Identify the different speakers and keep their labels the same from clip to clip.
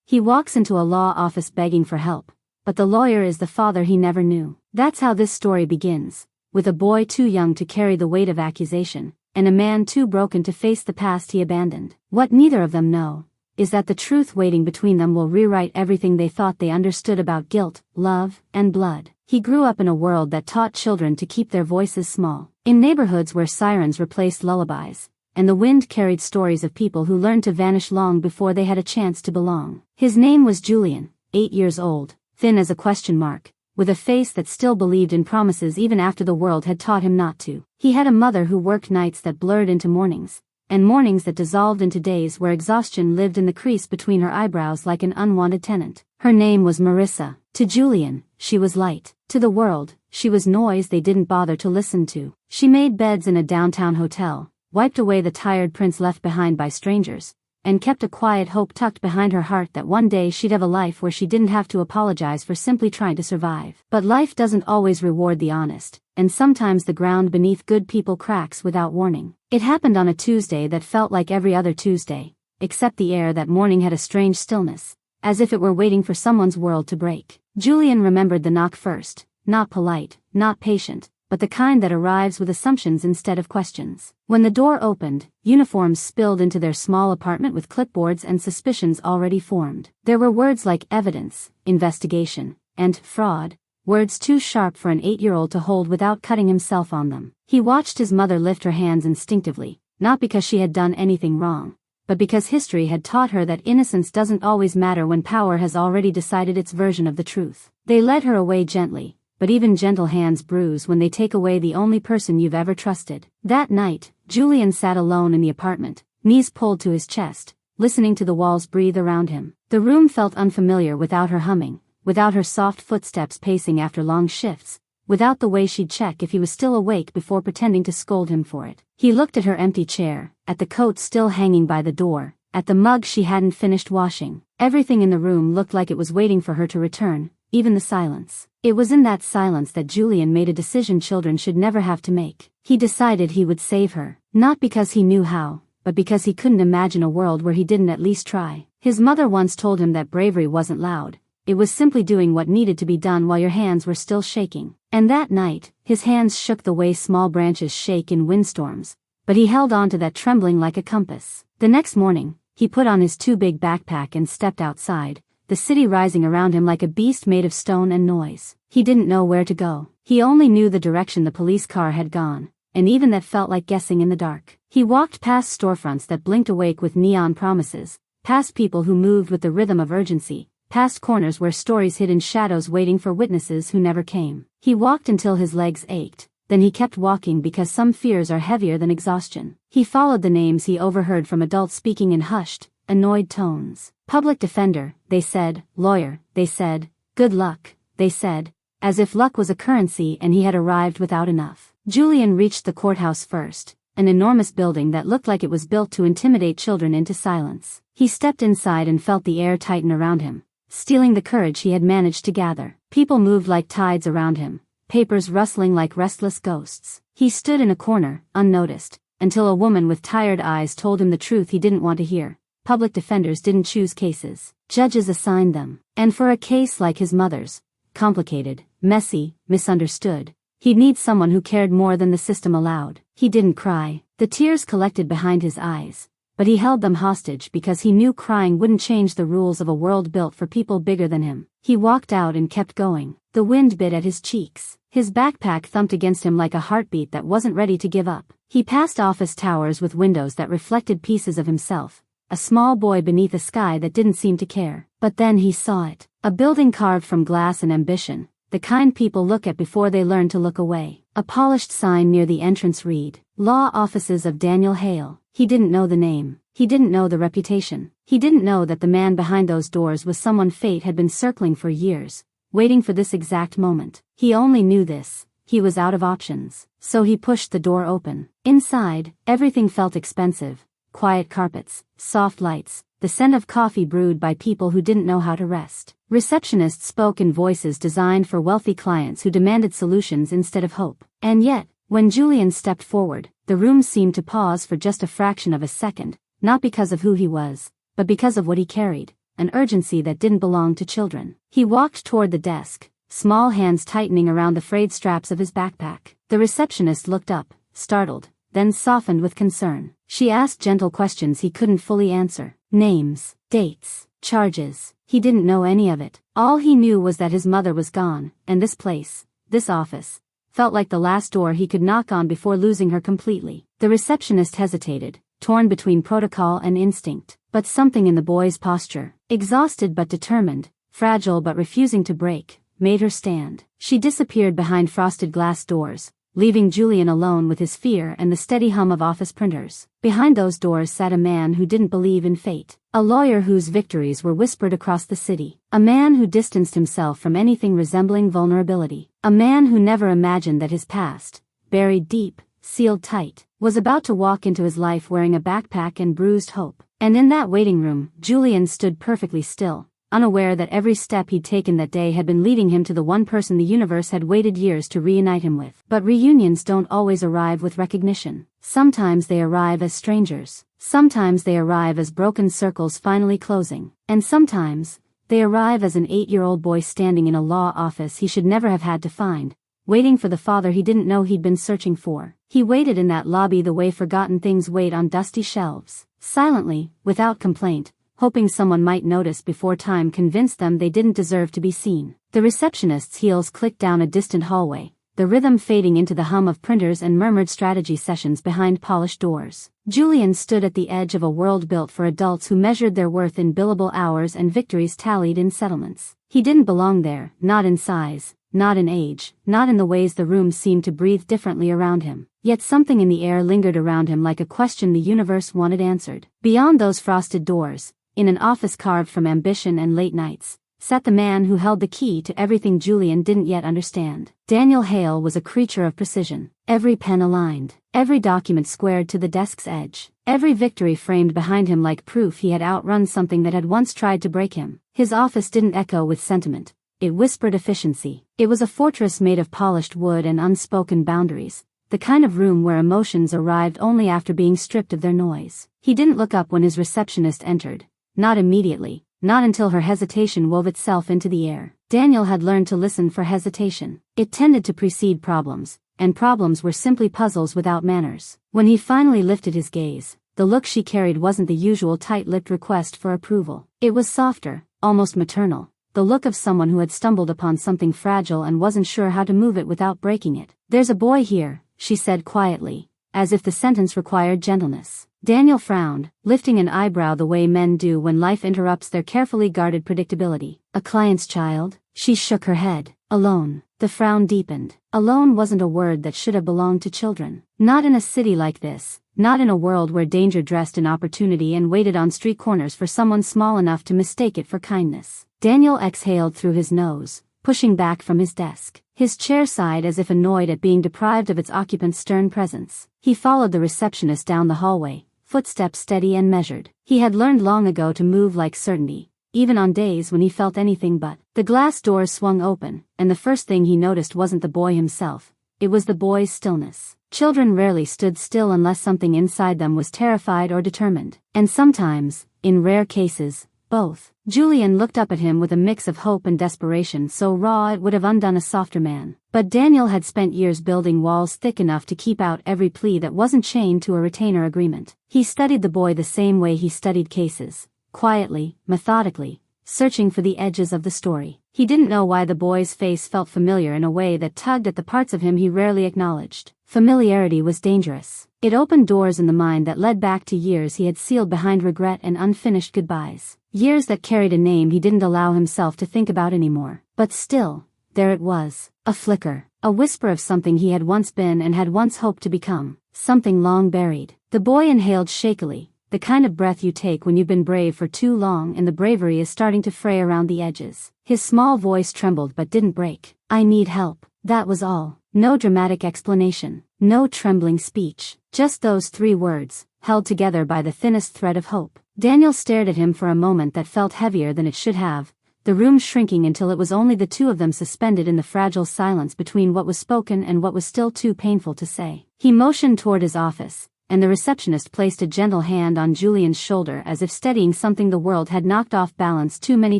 Speaker 1: He walks into a law office begging for help, but the lawyer is the father he never knew. That's how this story begins, with a boy too young to carry the weight of accusation, and a man too broken to face the past he abandoned. What neither of them know is that the truth waiting between them will rewrite everything they thought they understood about guilt, love, and blood. He grew up in a world that taught children to keep their voices small, in neighborhoods where sirens replaced lullabies, and the wind carried stories of people who learned to vanish long before they had a chance to belong. His name was Julian, 8 years old, thin as a question mark, with a face that still believed in promises even after the world had taught him not to. He had a mother who worked nights that blurred into mornings, and mornings that dissolved into days where exhaustion lived in the crease between her eyebrows like an unwanted tenant. Her name was Marissa. To Julian, she was light. To the world, she was noise they didn't bother to listen to. She made beds in a downtown hotel, wiped away the tired prints left behind by strangers, and kept a quiet hope tucked behind her heart that one day she'd have a life where she didn't have to apologize for simply trying to survive. But life doesn't always reward the honest, and sometimes the ground beneath good people cracks without warning. It happened on a Tuesday that felt like every other Tuesday, except the air that morning had a strange stillness, as if it were waiting for someone's world to break. Julian remembered the knock first, not polite, not patient, but the kind that arrives with assumptions instead of questions. When the door opened, uniforms spilled into their small apartment with clipboards and suspicions already formed. There were words like evidence, investigation, and fraud, words too sharp for an 8-year-old to hold without cutting himself on them. He watched his mother lift her hands instinctively, not because she had done anything wrong, but because history had taught her that innocence doesn't always matter when power has already decided its version of the truth. They led her away gently, but even gentle hands bruise when they take away the only person you've ever trusted. That night, Julian sat alone in the apartment, knees pulled to his chest, listening to the walls breathe around him. The room felt unfamiliar without her humming, without her soft footsteps pacing after long shifts, without the way she'd check if he was still awake before pretending to scold him for it. He looked at her empty chair, at the coat still hanging by the door, at the mug she hadn't finished washing. Everything in the room looked like it was waiting for her to return, even the silence. It was in that silence that Julian made a decision children should never have to make. He decided he would save her, not because he knew how, but because he couldn't imagine a world where he didn't at least try. His mother once told him that bravery wasn't loud, it was simply doing what needed to be done while your hands were still shaking. And that night, his hands shook the way small branches shake in windstorms, but he held on to that trembling like a compass. The next morning, he put on his too big backpack and stepped outside, the city rising around him like a beast made of stone and noise. He didn't know where to go. He only knew the direction the police car had gone, and even that felt like guessing in the dark. He walked past storefronts that blinked awake with neon promises, past people who moved with the rhythm of urgency, past corners where stories hid in shadows waiting for witnesses who never came. He walked until his legs ached, then he kept walking because some fears are heavier than exhaustion. He followed the names he overheard from adults speaking in hushed, annoyed tones. Public defender, they said. Lawyer, they said. Good luck, they said, as if luck was a currency and he had arrived without enough. Julian reached the courthouse first, an enormous building that looked like it was built to intimidate children into silence. He stepped inside and felt the air tighten around him, stealing the courage he had managed to gather. People moved like tides around him, papers rustling like restless ghosts. He stood in a corner, unnoticed, until a woman with tired eyes told him the truth he didn't want to hear. Public defenders didn't choose cases. Judges assigned them. And for a case like his mother's, complicated, messy, misunderstood, he'd need someone who cared more than the system allowed. He didn't cry. The tears collected behind his eyes, but he held them hostage because he knew crying wouldn't change the rules of a world built for people bigger than him. He walked out and kept going. The wind bit at his cheeks. His backpack thumped against him like a heartbeat that wasn't ready to give up. He passed office towers with windows that reflected pieces of himself, a small boy beneath a sky that didn't seem to care. But then he saw it. A building carved from glass and ambition, the kind people look at before they learn to look away. A polished sign near the entrance read, Law Offices of Daniel Hale. He didn't know the name. He didn't know the reputation. He didn't know that the man behind those doors was someone fate had been circling for years, waiting for this exact moment. He only knew this. He was out of options. So he pushed the door open. Inside, everything felt expensive. Quiet carpets, soft lights, the scent of coffee brewed by people who didn't know how to rest. Receptionists spoke in voices designed for wealthy clients who demanded solutions instead of hope. And yet, when Julian stepped forward, the room seemed to pause for just a fraction of a second, not because of who he was, but because of what he carried. an urgency that didn't belong to children. He walked toward the desk, small hands tightening around the frayed straps of his backpack. The receptionist looked up, startled, then softened with concern. She asked gentle questions he couldn't fully answer. Names, dates, charges. He didn't know any of it. All he knew was that his mother was gone, and this place, this office, felt like the last door he could knock on before losing her completely. The receptionist hesitated, torn between protocol and instinct. But something in the boy's posture, exhausted but determined, fragile but refusing to break, made her stand. She disappeared behind frosted glass doors, leaving Julian alone with his fear and the steady hum of office printers. Behind those doors sat a man who didn't believe in fate, a lawyer whose victories were whispered across the city, a man who distanced himself from anything resembling vulnerability, a man who never imagined that his past, buried deep, sealed tight, was about to walk into his life wearing a backpack and bruised hope. And in that waiting room, Julian stood perfectly still, unaware that every step he'd taken that day had been leading him to the one person the universe had waited years to reunite him with. But reunions don't always arrive with recognition. Sometimes they arrive as strangers. Sometimes they arrive as broken circles finally closing. And sometimes, they arrive as an 8-year-old boy standing in a law office he should never have had to find, waiting for the father he didn't know he'd been searching for. He waited in that lobby the way forgotten things wait on dusty shelves, silently, without complaint, hoping someone might notice before time convinced them they didn't deserve to be seen. The receptionist's heels clicked down a distant hallway, the rhythm fading into the hum of printers and murmured strategy sessions behind polished doors. Julian stood at the edge of a world built for adults who measured their worth in billable hours and victories tallied in settlements. He didn't belong there, not in size, not in age, not in the ways the room seemed to breathe differently around him. Yet something in the air lingered around him like a question the universe wanted answered. Beyond those frosted doors, in an office carved from ambition and late nights, sat the man who held the key to everything Julian didn't yet understand. Daniel Hale was a creature of precision. Every pen aligned, every document squared to the desk's edge, every victory framed behind him like proof he had outrun something that had once tried to break him. His office didn't echo with sentiment. It whispered efficiency. It was a fortress made of polished wood and unspoken boundaries, the kind of room where emotions arrived only after being stripped of their noise. He didn't look up when his receptionist entered, not immediately, not until her hesitation wove itself into the air. Daniel had learned to listen for hesitation. It tended to precede problems, and problems were simply puzzles without manners. When he finally lifted his gaze, the look she carried wasn't the usual tight-lipped request for approval. It was softer, almost maternal, the look of someone who had stumbled upon something fragile and wasn't sure how to move it without breaking it. "There's a boy here," she said quietly, as if the sentence required gentleness. Daniel frowned, lifting an eyebrow the way men do when life interrupts their carefully guarded predictability. "A client's child?" She shook her head. "Alone." The frown deepened. Alone wasn't a word that should have belonged to children. Not in a city like this, not in a world where danger dressed in opportunity and waited on street corners for someone small enough to mistake it for kindness. Daniel exhaled through his nose, pushing back from his desk. His chair sighed as if annoyed at being deprived of its occupant's stern presence. He followed the receptionist down the hallway, footsteps steady and measured. He had learned long ago to move like certainty, even on days when he felt anything but. The glass doors swung open, and the first thing he noticed wasn't the boy himself, it was the boy's stillness. Children rarely stood still unless something inside them was terrified or determined. And sometimes, in rare cases, both. Julian looked up at him with a mix of hope and desperation so raw it would have undone a softer man. But Daniel had spent years building walls thick enough to keep out every plea that wasn't chained to a retainer agreement. He studied the boy the same way he studied cases, quietly, methodically, searching for the edges of the story. He didn't know why the boy's face felt familiar in a way that tugged at the parts of him he rarely acknowledged. Familiarity was dangerous. It opened doors in the mind that led back to years he had sealed behind regret and unfinished goodbyes. Years that carried a name he didn't allow himself to think about anymore. But still, there it was. A flicker. A whisper of something he had once been and had once hoped to become. Something long buried. The boy inhaled shakily, the kind of breath you take when you've been brave for too long and the bravery is starting to fray around the edges. His small voice trembled but didn't break. "I need help." That was all. No dramatic explanation. No trembling speech. Just those 3 words, held together by the thinnest thread of hope. Daniel stared at him for a moment that felt heavier than it should have, the room shrinking until it was only the two of them suspended in the fragile silence between what was spoken and what was still too painful to say. He motioned toward his office, and the receptionist placed a gentle hand on Julian's shoulder as if steadying something the world had knocked off balance too many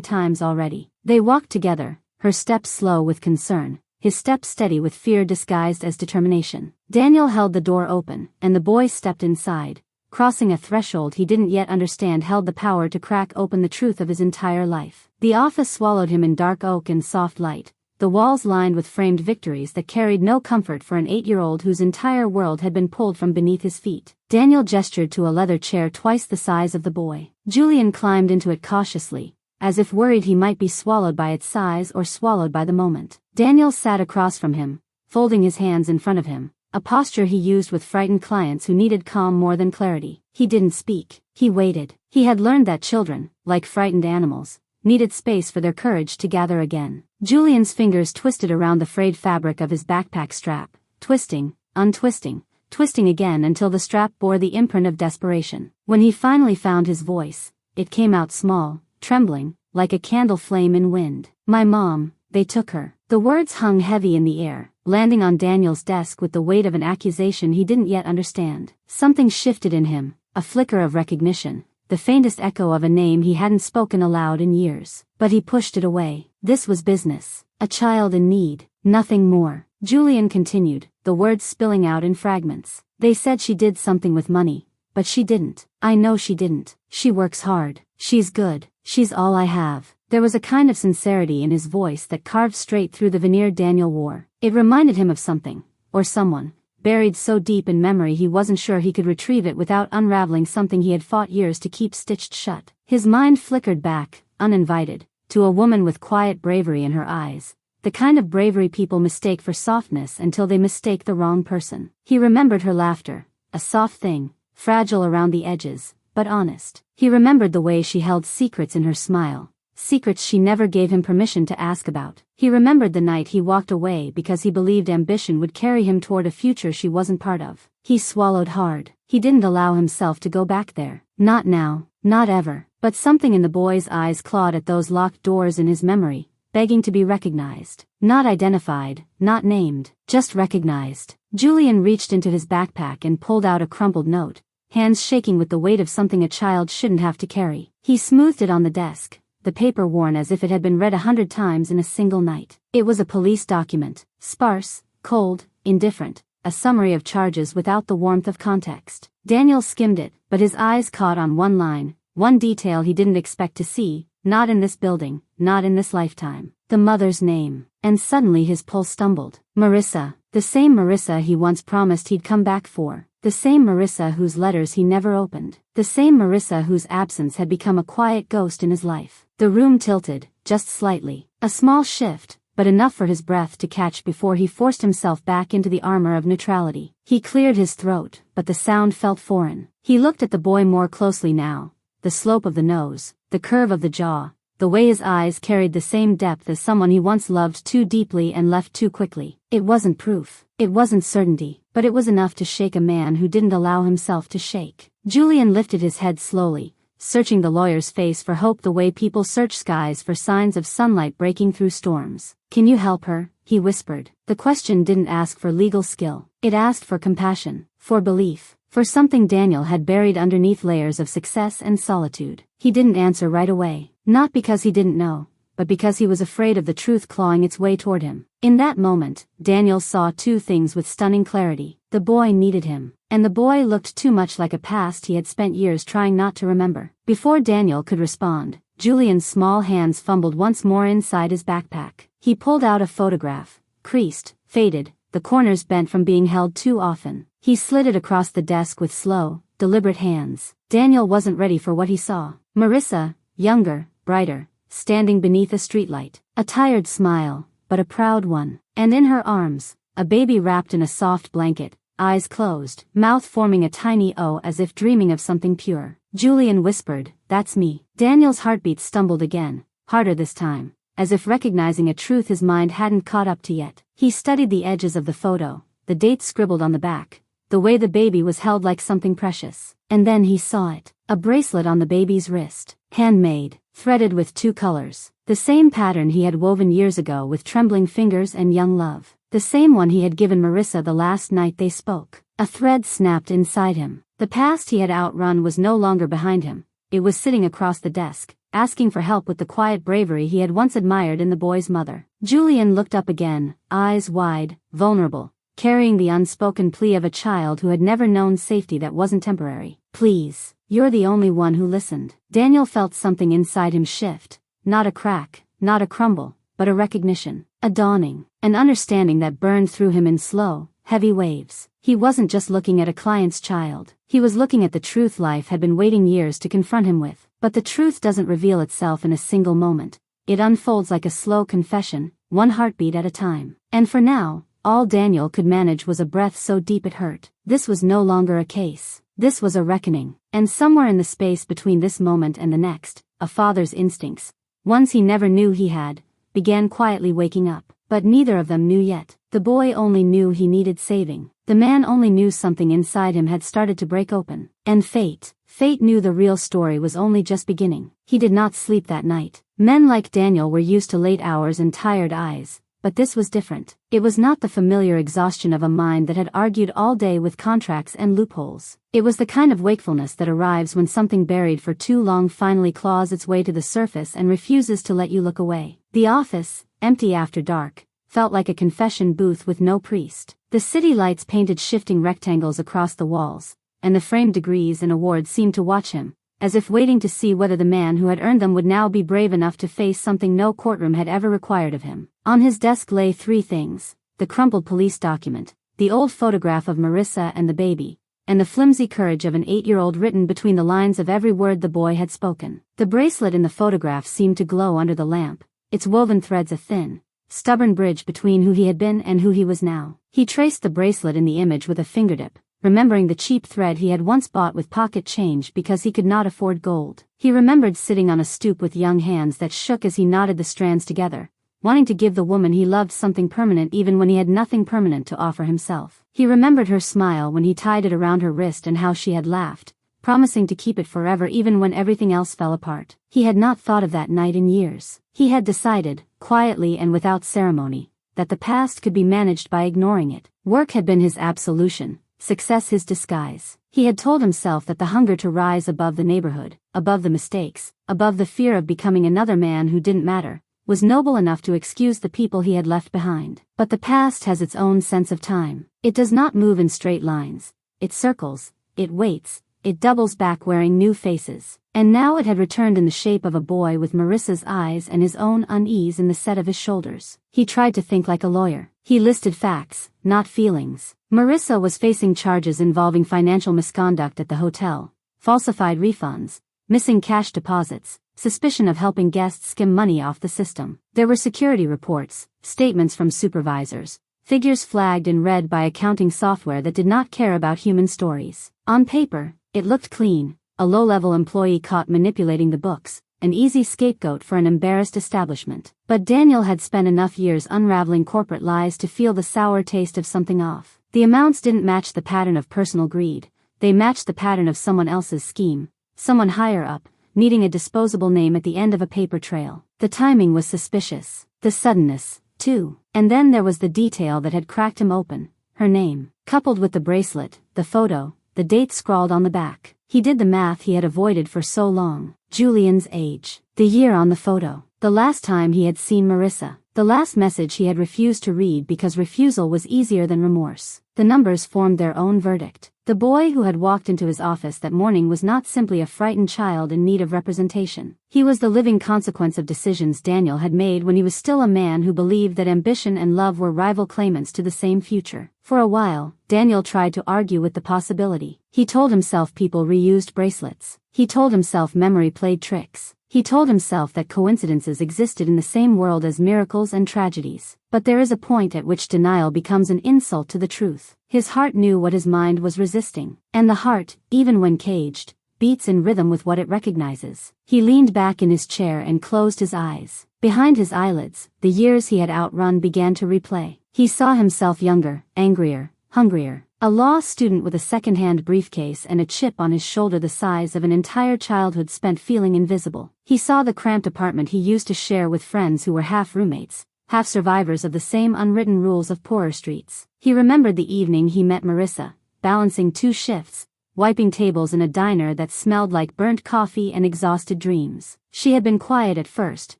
Speaker 1: times already. They walked together, her steps slow with concern, his steps steady with fear disguised as determination. Daniel held the door open, and the boy stepped inside, crossing a threshold he didn't yet understand held the power to crack open the truth of his entire life. The office swallowed him in dark oak and soft light, the walls lined with framed victories that carried no comfort for an 8-year-old whose entire world had been pulled from beneath his feet. Daniel gestured to a leather chair twice the size of the boy. Julian climbed into it cautiously, as if worried he might be swallowed by its size or swallowed by the moment. Daniel sat across from him, folding his hands in front of him, a posture he used with frightened clients who needed calm more than clarity. He didn't speak. He waited. He had learned that children, like frightened animals, needed space for their courage to gather again. Julian's fingers twisted around the frayed fabric of his backpack strap, twisting, untwisting, twisting again until the strap bore the imprint of desperation. When he finally found his voice, it came out small, trembling, like a candle flame in wind. "My mom, they took her." The words hung heavy in the air, landing on Daniel's desk with the weight of an accusation he didn't yet understand. Something shifted in him, a flicker of recognition, the faintest echo of a name he hadn't spoken aloud in years. But he pushed it away. This was business. A child in need, nothing more. Julian continued, the words spilling out in fragments. "They said she did something with money, but she didn't. I know she didn't. She works hard. She's good. She's all I have." There was a kind of sincerity in his voice that carved straight through the veneer Daniel wore. It reminded him of something, or someone, buried so deep in memory he wasn't sure he could retrieve it without unraveling something he had fought years to keep stitched shut. His mind flickered back, uninvited, to a woman with quiet bravery in her eyes, the kind of bravery people mistake for softness until they mistake the wrong person. He remembered her laughter, a soft thing, fragile around the edges, but honest. He remembered the way she held secrets in her smile, secrets she never gave him permission to ask about. He remembered the night he walked away because he believed ambition would carry him toward a future she wasn't part of. He swallowed hard. He didn't allow himself to go back there. Not now, not ever. But something in the boy's eyes clawed at those locked doors in his memory, begging to be recognized. Not identified, not named, just recognized. Julian reached into his backpack and pulled out a crumpled note, hands shaking with the weight of something a child shouldn't have to carry. He smoothed it on the desk, the paper worn as if it had been read 100 times in a single night. It was a police document, sparse, cold, indifferent, a summary of charges without the warmth of context. Daniel skimmed it, but his eyes caught on one line, one detail he didn't expect to see, not in this building, not in this lifetime. The mother's name. And suddenly his pulse stumbled. Marissa, the same Marissa he once promised he'd come back for. The same Marissa whose letters he never opened. The same Marissa whose absence had become a quiet ghost in his life. The room tilted, just slightly. A small shift, but enough for his breath to catch before he forced himself back into the armor of neutrality. He cleared his throat, but the sound felt foreign. He looked at the boy more closely now. The slope of the nose, the curve of the jaw, the way his eyes carried the same depth as someone he once loved too deeply and left too quickly. It wasn't proof. It wasn't certainty, but it was enough to shake a man who didn't allow himself to shake. Julian lifted his head slowly, searching the lawyer's face for hope the way people search skies for signs of sunlight breaking through storms. "Can you help her?" he whispered. The question didn't ask for legal skill. It asked for compassion, for belief, for something Daniel had buried underneath layers of success and solitude. He didn't answer right away, not because he didn't know, but because he was afraid of the truth clawing its way toward him. In that moment, Daniel saw two things with stunning clarity. The boy needed him, and the boy looked too much like a past he had spent years trying not to remember. Before Daniel could respond, Julian's small hands fumbled once more inside his backpack. He pulled out a photograph, creased, faded, the corners bent from being held too often. He slid it across the desk with slow, deliberate hands. Daniel wasn't ready for what he saw. Marissa, younger, brighter, standing beneath a streetlight. A tired smile, but a proud one. And in her arms, a baby wrapped in a soft blanket, eyes closed, mouth forming a tiny O as if dreaming of something pure. Julian whispered, "That's me." Daniel's heartbeat stumbled again, harder this time, as if recognizing a truth his mind hadn't caught up to yet. He studied the edges of the photo, the date scribbled on the back, the way the baby was held like something precious. And then he saw it. A bracelet on the baby's wrist. Handmade, threaded with two colors. The same pattern he had woven years ago with trembling fingers and young love. The same one he had given Marissa the last night they spoke. A thread snapped inside him. The past he had outrun was no longer behind him. It was sitting across the desk, asking for help with the quiet bravery he had once admired in the boy's mother. Julian looked up again, eyes wide, vulnerable, carrying the unspoken plea of a child who had never known safety that wasn't temporary. Please, you're the only one who listened. Daniel felt something inside him shift. Not a crack, not a crumble, but a recognition, a dawning, an understanding that burned through him in slow, heavy waves. He wasn't just looking at a client's child. He was looking at the truth life had been waiting years to confront him with. But the truth doesn't reveal itself in a single moment. It unfolds like a slow confession, one heartbeat at a time. And for now, all Daniel could manage was a breath so deep it hurt. This was no longer a case. This was a reckoning. And somewhere in the space between this moment and the next, a father's instincts, ones he never knew he had, began quietly waking up. But neither of them knew yet. The boy only knew he needed saving. The man only knew something inside him had started to break open. And fate knew the real story was only just beginning. He did not sleep that night. Men like Daniel were used to late hours and tired eyes, but this was different. It was not the familiar exhaustion of a mind that had argued all day with contracts and loopholes. It was the kind of wakefulness that arrives when something buried for too long finally claws its way to the surface and refuses to let you look away. The office, empty after dark, felt like a confession booth with no priest. The city lights painted shifting rectangles across the walls, and the framed degrees and awards seemed to watch him, as if waiting to see whether the man who had earned them would now be brave enough to face something no courtroom had ever required of him. On his desk lay three things: the crumpled police document, the old photograph of Marissa and the baby, and the flimsy courage of an 8-year-old written between the lines of every word the boy had spoken. The bracelet in the photograph seemed to glow under the lamp, its woven threads a thin, stubborn bridge between who he had been and who he was now. He traced the bracelet in the image with a fingertip, remembering the cheap thread he had once bought with pocket change because he could not afford gold. He remembered sitting on a stoop with young hands that shook as he knotted the strands together, wanting to give the woman he loved something permanent even when he had nothing permanent to offer himself. He remembered her smile when he tied it around her wrist and how she had laughed, promising to keep it forever even when everything else fell apart. He had not thought of that night in years. He had decided, quietly and without ceremony, that the past could be managed by ignoring it. Work had been his absolution, success his disguise. He had told himself that the hunger to rise above the neighborhood, above the mistakes, above the fear of becoming another man who didn't matter, was noble enough to excuse the people he had left behind. But the past has its own sense of time. It does not move in straight lines. It circles, it waits, it doubles back wearing new faces. And now it had returned in the shape of a boy with Marissa's eyes and his own unease in the set of his shoulders. He tried to think like a lawyer. He listed facts, not feelings. Marissa was facing charges involving financial misconduct at the hotel, falsified refunds, missing cash deposits, suspicion of helping guests skim money off the system. There were security reports, statements from supervisors, figures flagged in red by accounting software that did not care about human stories. On paper, it looked clean. A low-level employee caught manipulating the books, an easy scapegoat for an embarrassed establishment. But Daniel had spent enough years unraveling corporate lies to feel the sour taste of something off. The amounts didn't match the pattern of personal greed. They matched the pattern of someone else's scheme, someone higher up, needing a disposable name at the end of a paper trail. The timing was suspicious. The suddenness, too. And then there was the detail that had cracked him open: her name, coupled with the bracelet, the photo, the date scrawled on the back. He did the math he had avoided for so long. Julian's age, the year on the photo, the last time he had seen Marissa, the last message he had refused to read because refusal was easier than remorse. The numbers formed their own verdict. The boy who had walked into his office that morning was not simply a frightened child in need of representation. He was the living consequence of decisions Daniel had made when he was still a man who believed that ambition and love were rival claimants to the same future. For a while, Daniel tried to argue with the possibility. He told himself people reused bracelets. He told himself memory played tricks. He told himself that coincidences existed in the same world as miracles and tragedies. But there is a point at which denial becomes an insult to the truth. His heart knew what his mind was resisting. And the heart, even when caged, beats in rhythm with what it recognizes. He leaned back in his chair and closed his eyes. Behind his eyelids, the years he had outrun began to replay. He saw himself younger, angrier, hungrier. A law student with a second-hand briefcase and a chip on his shoulder the size of an entire childhood spent feeling invisible. He saw the cramped apartment he used to share with friends who were half roommates, half survivors of the same unwritten rules of poorer streets. He remembered the evening he met Marissa, balancing 2 shifts, wiping tables in a diner that smelled like burnt coffee and exhausted dreams. She had been quiet at first,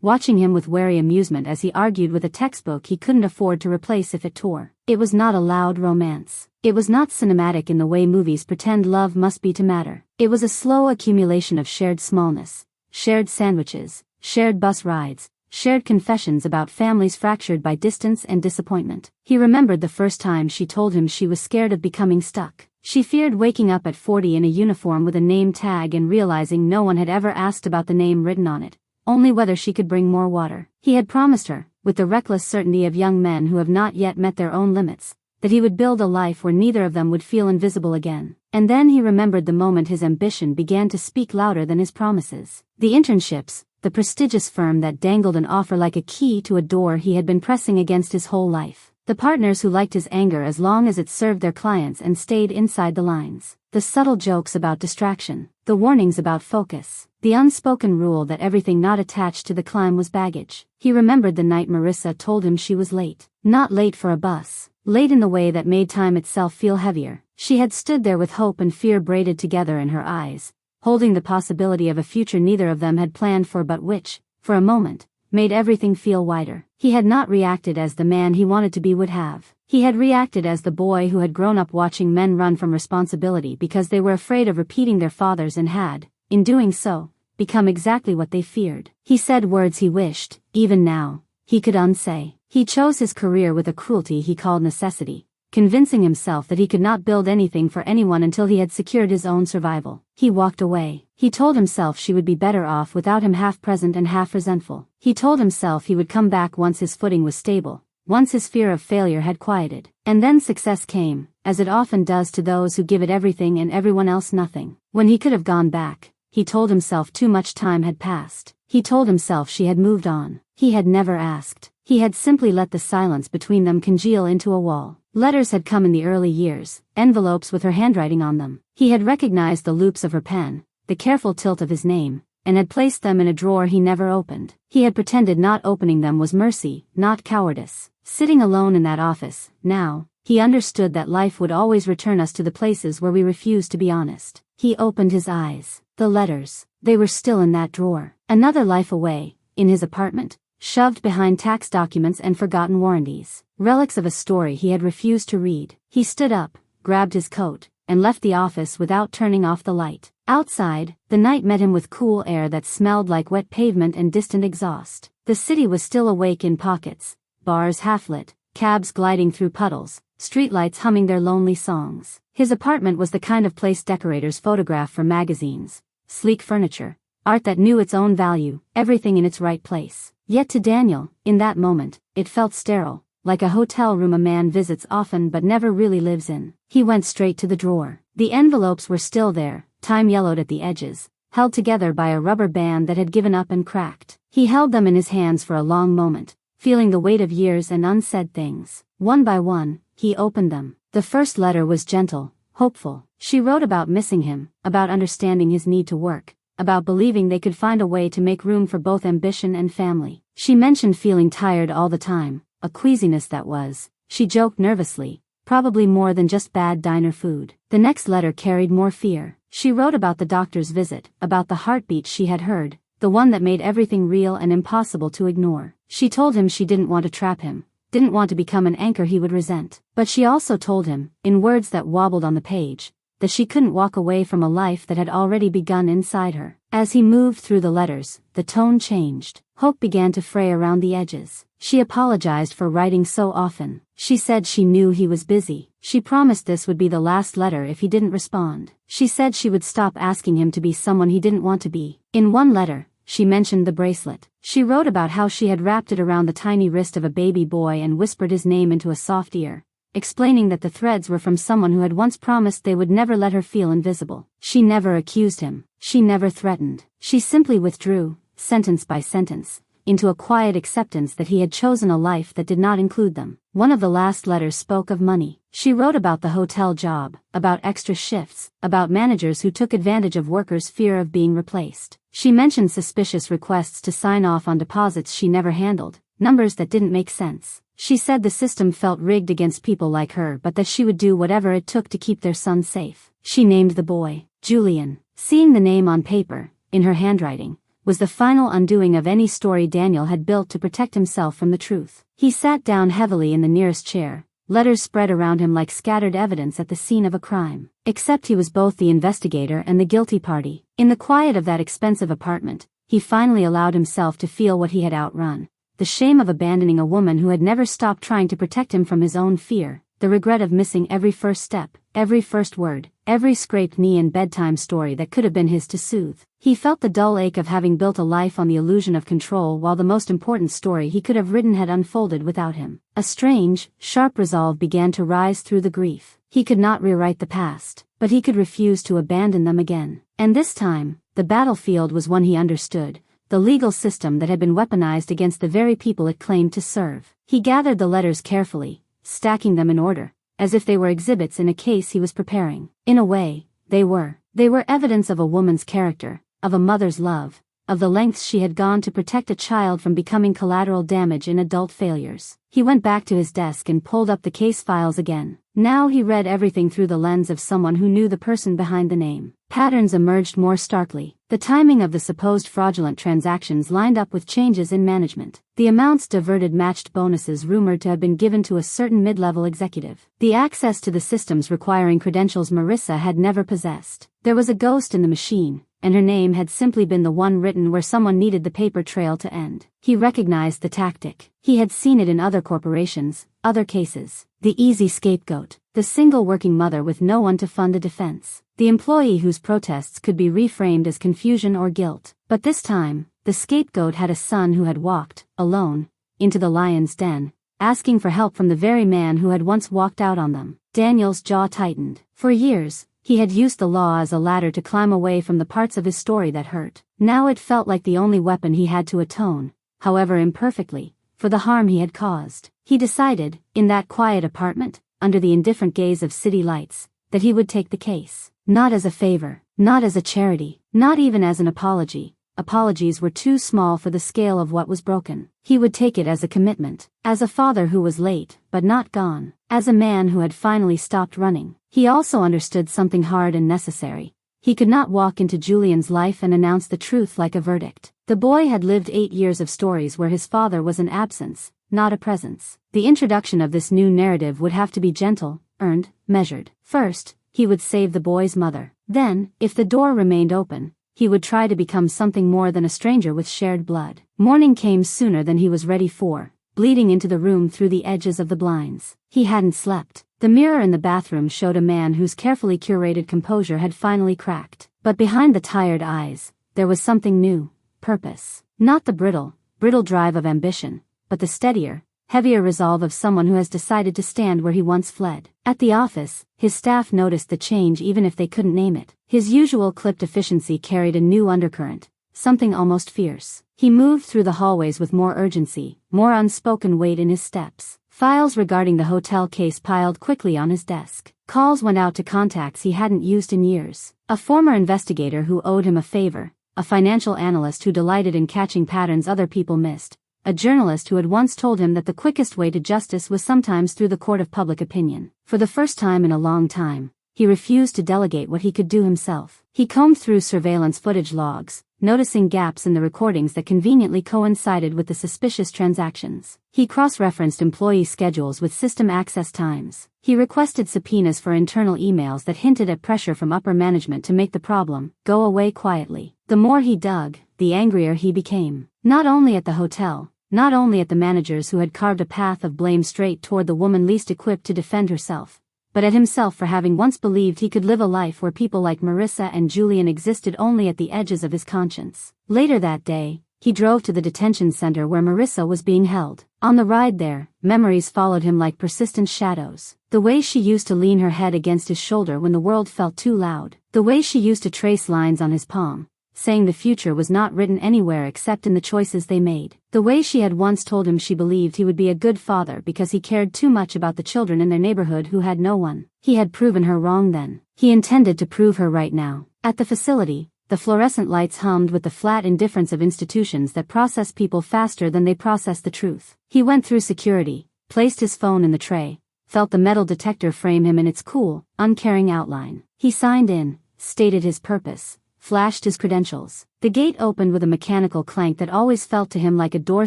Speaker 1: watching him with wary amusement as he argued with a textbook he couldn't afford to replace if it tore. It was not a loud romance. It was not cinematic in the way movies pretend love must be to matter. It was a slow accumulation of shared smallness, shared sandwiches, shared bus rides, shared confessions about families fractured by distance and disappointment. He remembered the first time she told him she was scared of becoming stuck. She feared waking up at 40 in a uniform with a name tag and realizing no one had ever asked about the name written on it, only whether she could bring more water. He had promised her, with the reckless certainty of young men who have not yet met their own limits, that he would build a life where neither of them would feel invisible again. And then he remembered the moment his ambition began to speak louder than his promises. The internships, the prestigious firm that dangled an offer like a key to a door he had been pressing against his whole life. The partners who liked his anger as long as it served their clients and stayed inside the lines. The subtle jokes about distraction, the warnings about focus, the unspoken rule that everything not attached to the climb was baggage. He remembered the night Marissa told him she was late. Not late for a bus, late in the way that made time itself feel heavier. She had stood there with hope and fear braided together in her eyes, holding the possibility of a future neither of them had planned for but which, for a moment, made everything feel wider. He had not reacted as the man he wanted to be would have. He had reacted as the boy who had grown up watching men run from responsibility because they were afraid of repeating their fathers and had, in doing so, become exactly what they feared. He said words he wished, even now, he could unsay. He chose his career with a cruelty he called necessity, convincing himself that he could not build anything for anyone until he had secured his own survival. He walked away. He told himself she would be better off without him, half present and half resentful. He told himself he would come back once his footing was stable, once his fear of failure had quieted. And then success came, as it often does to those who give it everything and everyone else nothing. When he could have gone back, he told himself too much time had passed. He told himself she had moved on. He had never asked. He had simply let the silence between them congeal into a wall. Letters had come in the early years, envelopes with her handwriting on them. He had recognized the loops of her pen, the careful tilt of his name, and had placed them in a drawer he never opened. He had pretended not opening them was mercy, not cowardice. Sitting alone in that office, now, he understood that life would always return us to the places where we refused to be honest. He opened his eyes. The letters, they were still in that drawer. Another life away, in his apartment, shoved behind tax documents and forgotten warranties. Relics of a story he had refused to read. He stood up, grabbed his coat, and left the office without turning off the light. Outside, the night met him with cool air that smelled like wet pavement and distant exhaust. The city was still awake in pockets, bars half-lit, cabs gliding through puddles, streetlights humming their lonely songs. His apartment was the kind of place decorators photograph for magazines. Sleek furniture, art that knew its own value, everything in its right place. Yet to Daniel, in that moment, it felt sterile, like a hotel room a man visits often but never really lives in. He went straight to the drawer. The envelopes were still there, time-yellowed at the edges, held together by a rubber band that had given up and cracked. He held them in his hands for a long moment, feeling the weight of years and unsaid things. One by one, he opened them. The first letter was gentle, hopeful. She wrote about missing him, about understanding his need to work, about believing they could find a way to make room for both ambition and family. She mentioned feeling tired all the time, a queasiness that was, she joked nervously, probably more than just bad diner food. The next letter carried more fear. She wrote about the doctor's visit, about the heartbeat she had heard, the one that made everything real and impossible to ignore. She told him she didn't want to trap him, didn't want to become an anchor he would resent. But she also told him, in words that wobbled on the page, that she couldn't walk away from a life that had already begun inside her. As he moved through the letters, the tone changed. Hope began to fray around the edges. She apologized for writing so often. She said she knew he was busy. She promised this would be the last letter if he didn't respond. She said she would stop asking him to be someone he didn't want to be. In one letter, she mentioned the bracelet. She wrote about how she had wrapped it around the tiny wrist of a baby boy and whispered his name into a soft ear, explaining that the threads were from someone who had once promised they would never let her feel invisible. She never accused him. She never threatened. She simply withdrew, sentence by sentence, into a quiet acceptance that he had chosen a life that did not include them. One of the last letters spoke of money. She wrote about the hotel job, about extra shifts, about managers who took advantage of workers' fear of being replaced. She mentioned suspicious requests to sign off on deposits she never handled, numbers that didn't make sense. She said the system felt rigged against people like her, but that she would do whatever it took to keep their son safe. She named the boy Julian. Seeing the name on paper, in her handwriting, was the final undoing of any story Daniel had built to protect himself from the truth. He sat down heavily in the nearest chair, letters spread around him like scattered evidence at the scene of a crime. Except he was both the investigator and the guilty party. In the quiet of that expensive apartment, he finally allowed himself to feel what he had outrun. The shame of abandoning a woman who had never stopped trying to protect him from his own fear. The regret of missing every first step, every first word, every scraped knee and bedtime story that could have been his to soothe. He felt the dull ache of having built a life on the illusion of control while the most important story he could have written had unfolded without him. A strange, sharp resolve began to rise through the grief. He could not rewrite the past, but he could refuse to abandon them again. And this time, the battlefield was one he understood, the legal system that had been weaponized against the very people it claimed to serve. He gathered the letters carefully, stacking them in order, as if they were exhibits in a case he was preparing. In a way, they were. They were evidence of a woman's character, of a mother's love, of the lengths she had gone to protect a child from becoming collateral damage in adult failures. He went back to his desk and pulled up the case files again. Now he read everything through the lens of someone who knew the person behind the name. Patterns emerged more starkly. The timing of the supposed fraudulent transactions lined up with changes in management. The amounts diverted matched bonuses rumored to have been given to a certain mid-level executive. The access to the systems requiring credentials Marissa had never possessed. There was a ghost in the machine, and her name had simply been the one written where someone needed the paper trail to end. He recognized the tactic. He had seen it in other corporations, other cases. The easy scapegoat. The single working mother with no one to fund a defense. The employee whose protests could be reframed as confusion or guilt. But this time, the scapegoat had a son who had walked, alone, into the lion's den, asking for help from the very man who had once walked out on them. Daniel's jaw tightened. For years, he had used the law as a ladder to climb away from the parts of his story that hurt. Now it felt like the only weapon he had to atone, however imperfectly, for the harm he had caused. He decided, in that quiet apartment, under the indifferent gaze of city lights, that he would take the case. Not as a favor, not as a charity, not even as an apology. Apologies were too small for the scale of what was broken. He would take it as a commitment, as a father who was late, but not gone, as a man who had finally stopped running. He also understood something hard and necessary. He could not walk into Julian's life and announce the truth like a verdict. The boy had lived 8 years of stories where his father was an absence, not a presence. The introduction of this new narrative would have to be gentle, earned, measured. First, he would save the boy's mother. Then, if the door remained open, he would try to become something more than a stranger with shared blood. Morning came sooner than he was ready for, bleeding into the room through the edges of the blinds. He hadn't slept. The mirror in the bathroom showed a man whose carefully curated composure had finally cracked. But behind the tired eyes, there was something new. Purpose. Not the brittle drive of ambition, but the steadier, heavier resolve of someone who has decided to stand where he once fled. At the office, his staff noticed the change even if they couldn't name it. His usual clipped efficiency carried a new undercurrent, something almost fierce. He moved through the hallways with more urgency, more unspoken weight in his steps. Files regarding the hotel case piled quickly on his desk. Calls went out to contacts he hadn't used in years. A former investigator who owed him a favor, a financial analyst who delighted in catching patterns other people missed, a journalist who had once told him that the quickest way to justice was sometimes through the court of public opinion. For the first time in a long time, he refused to delegate what he could do himself. He combed through surveillance footage logs, noticing gaps in the recordings that conveniently coincided with the suspicious transactions. He cross-referenced employee schedules with system access times. He requested subpoenas for internal emails that hinted at pressure from upper management to make the problem go away quietly. The more he dug, the angrier he became. Not only at the hotel, not only at the managers who had carved a path of blame straight toward the woman least equipped to defend herself, but at himself for having once believed he could live a life where people like Marissa and Julian existed only at the edges of his conscience. Later that day, he drove to the detention center where Marissa was being held. On the ride there, memories followed him like persistent shadows. The way she used to lean her head against his shoulder when the world felt too loud. The way she used to trace lines on his palm, saying the future was not written anywhere except in the choices they made. The way she had once told him she believed he would be a good father because he cared too much about the children in their neighborhood who had no one. He had proven her wrong then. He intended to prove her right now. At the facility, The fluorescent lights hummed with the flat indifference of institutions that process people faster than they process the truth. He went through security, placed his phone in the tray, felt the metal detector frame him in its cool, uncaring outline. He signed in, stated his purpose, flashed his credentials. The gate opened with a mechanical clank that always felt to him like a door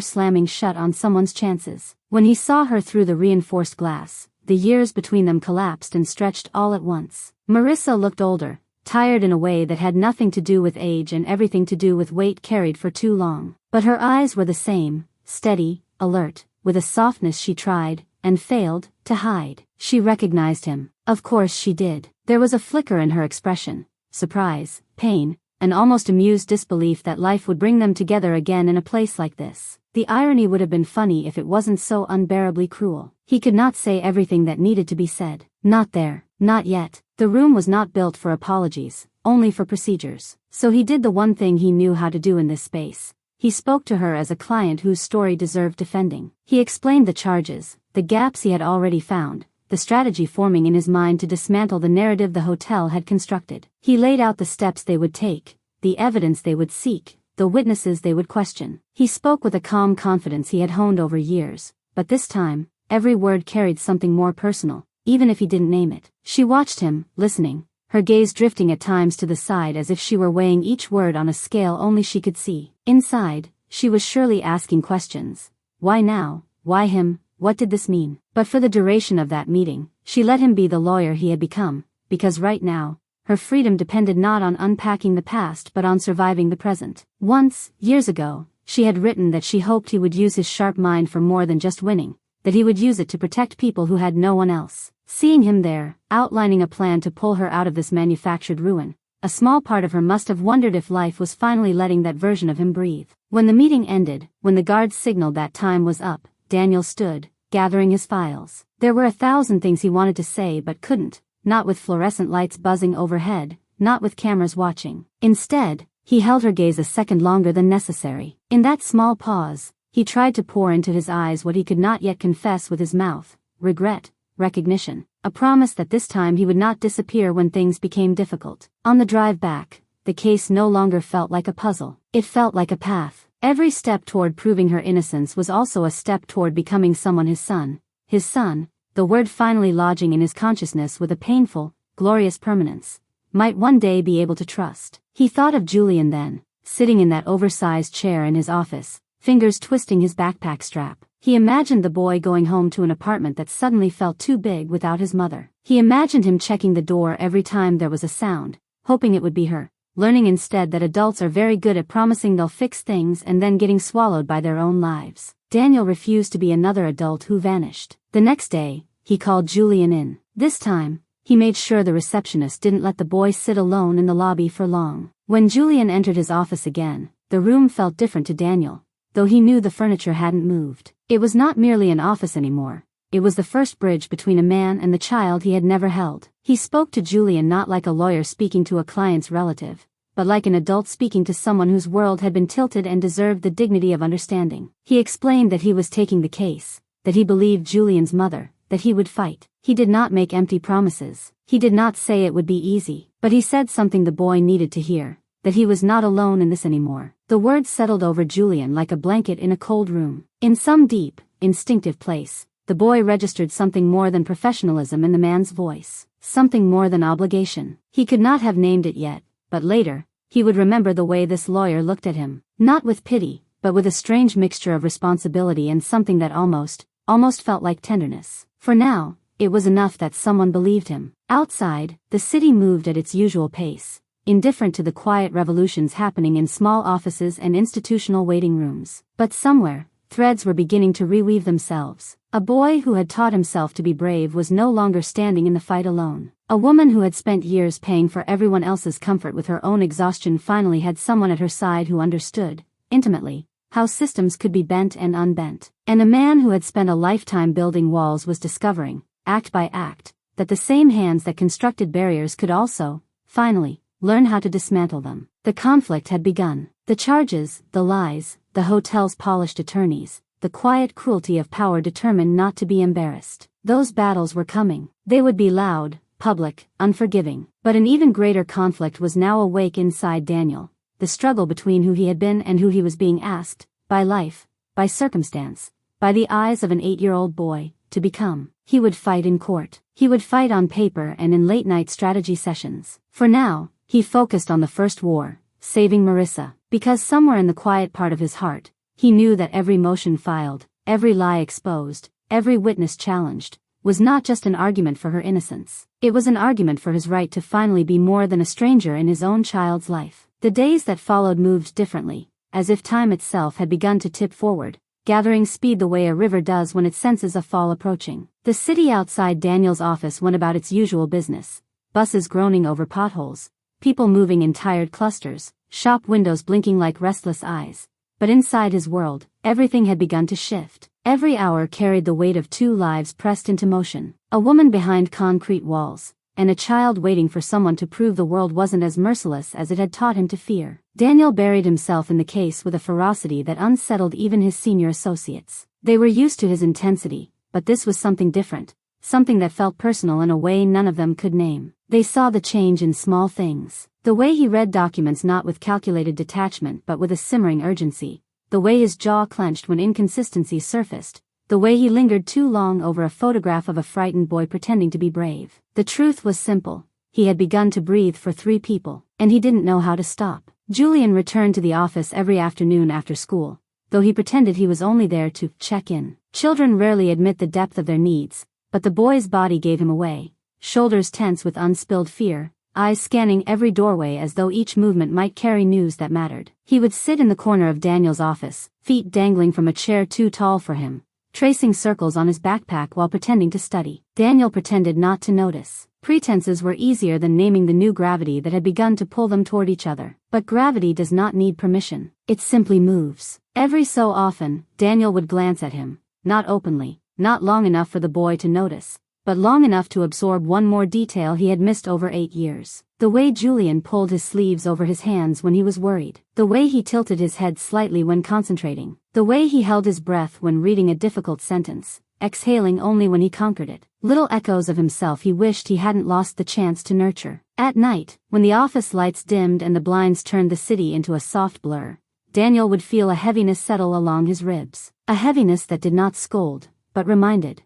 Speaker 1: slamming shut on someone's chances. When he saw her through the reinforced glass, the years between them collapsed and stretched all at once. Marissa looked older, tired in a way that had nothing to do with age and everything to do with weight carried for too long. But her eyes were the same, steady, alert, with a softness she tried, and failed, to hide. She recognized him. Of course she did. There was a flicker in her expression, surprise, pain, and almost amused disbelief that life would bring them together again in a place like this. The irony would have been funny if it wasn't so unbearably cruel. He could not say everything that needed to be said. Not there. Not yet. The room was not built for apologies, only for procedures. So he did the one thing he knew how to do in this space. He spoke to her as a client whose story deserved defending. He explained the charges, the gaps he had already found, the strategy forming in his mind to dismantle the narrative the hotel had constructed. He laid out the steps they would take, the evidence they would seek, the witnesses they would question. He spoke with a calm confidence he had honed over years, but this time, every word carried something more personal, even if he didn't name it. She watched him, listening, her gaze drifting at times to the side as if she were weighing each word on a scale only she could see. Inside, she was surely asking questions. Why now? Why him? What did this mean? But for the duration of that meeting, she let him be the lawyer he had become, because right now, her freedom depended not on unpacking the past but on surviving the present. Once, years ago, she had written that she hoped he would use his sharp mind for more than just winning, that he would use it to protect people who had no one else. Seeing him there, outlining a plan to pull her out of this manufactured ruin, a small part of her must have wondered if life was finally letting that version of him breathe. When the meeting ended, when the guards signaled that time was up, Daniel stood, gathering his files. There were 1,000 things he wanted to say but couldn't, not with fluorescent lights buzzing overhead, not with cameras watching. Instead, he held her gaze a second longer than necessary. In that small pause, he tried to pour into his eyes what he could not yet confess with his mouth: regret, recognition, a promise that this time he would not disappear when things became difficult. On the drive back, the case no longer felt like a puzzle. It felt like a path. Every step toward proving her innocence was also a step toward becoming someone his son, the word finally lodging in his consciousness with a painful, glorious permanence, might one day be able to trust. He thought of Julian then, sitting in that oversized chair in his office, fingers twisting his backpack strap. He imagined the boy going home to an apartment that suddenly felt too big without his mother. He imagined him checking the door every time there was a sound, hoping it would be her, learning instead that adults are very good at promising they'll fix things and then getting swallowed by their own lives. Daniel refused to be another adult who vanished. The next day, he called Julian in. This time, he made sure the receptionist didn't let the boy sit alone in the lobby for long. When Julian entered his office again, the room felt different to Daniel, though he knew the furniture hadn't moved. It was not merely an office anymore. It was the first bridge between a man and the child he had never held. He spoke to Julian not like a lawyer speaking to a client's relative, but like an adult speaking to someone whose world had been tilted and deserved the dignity of understanding. He explained that he was taking the case, that he believed Julian's mother, that he would fight. He did not make empty promises. He did not say it would be easy, but he said something the boy needed to hear, that he was not alone in this anymore. The words settled over Julian like a blanket in a cold room. In some deep, instinctive place, the boy registered something more than professionalism in the man's voice, something more than obligation. He could not have named it yet, but later, he would remember the way this lawyer looked at him, not with pity, but with a strange mixture of responsibility and something that almost felt like tenderness. For now, it was enough that someone believed him. Outside, the city moved at its usual pace, indifferent to the quiet revolutions happening in small offices and institutional waiting rooms. But somewhere, threads were beginning to reweave themselves. A boy who had taught himself to be brave was no longer standing in the fight alone. A woman who had spent years paying for everyone else's comfort with her own exhaustion finally had someone at her side who understood, intimately, how systems could be bent and unbent. And a man who had spent a lifetime building walls was discovering, act by act, that the same hands that constructed barriers could also, finally, learn how to dismantle them. The conflict had begun. The charges, the lies, the hotel's polished attorneys, the quiet cruelty of power determined not to be embarrassed. Those battles were coming. They would be loud, public, unforgiving. But an even greater conflict was now awake inside Daniel, the struggle between who he had been and who he was being asked, by life, by circumstance, by the eyes of an 8-year-old boy, to become. He would fight in court. He would fight on paper and in late-night strategy sessions. For now, he focused on the first war, saving Marissa, because somewhere in the quiet part of his heart, he knew that every motion filed, every lie exposed, every witness challenged, was not just an argument for her innocence. It was an argument for his right to finally be more than a stranger in his own child's life. The days that followed moved differently, as if time itself had begun to tip forward, gathering speed the way a river does when it senses a fall approaching. The city outside Daniel's office went about its usual business, buses groaning over potholes, people moving in tired clusters, shop windows blinking like restless eyes. But inside his world, everything had begun to shift. Every hour carried the weight of 2 lives pressed into motion. A woman behind concrete walls, and a child waiting for someone to prove the world wasn't as merciless as it had taught him to fear. Daniel buried himself in the case with a ferocity that unsettled even his senior associates. They were used to his intensity, but this was something different, something that felt personal in a way none of them could name. They saw the change in small things. The way he read documents not with calculated detachment but with a simmering urgency. The way his jaw clenched when inconsistencies surfaced. The way he lingered too long over a photograph of a frightened boy pretending to be brave. The truth was simple. He had begun to breathe for 3 people, and he didn't know how to stop. Julian returned to the office every afternoon after school, though he pretended he was only there to check in. Children rarely admit the depth of their needs, but the boy's body gave him away, shoulders tense with unspilled fear, eyes scanning every doorway as though each movement might carry news that mattered. He would sit in the corner of Daniel's office, feet dangling from a chair too tall for him, tracing circles on his backpack while pretending to study. Daniel pretended not to notice. Pretenses were easier than naming the new gravity that had begun to pull them toward each other. But gravity does not need permission. It simply moves. Every so often, Daniel would glance at him, not openly, not long enough for the boy to notice, but long enough to absorb one more detail he had missed over 8 years. The way Julian pulled his sleeves over his hands when he was worried. The way he tilted his head slightly when concentrating. The way he held his breath when reading a difficult sentence, exhaling only when he conquered it. Little echoes of himself he wished he hadn't lost the chance to nurture. At night, when the office lights dimmed and the blinds turned the city into a soft blur, Daniel would feel a heaviness settle along his ribs. A heaviness that did not scold, but reminded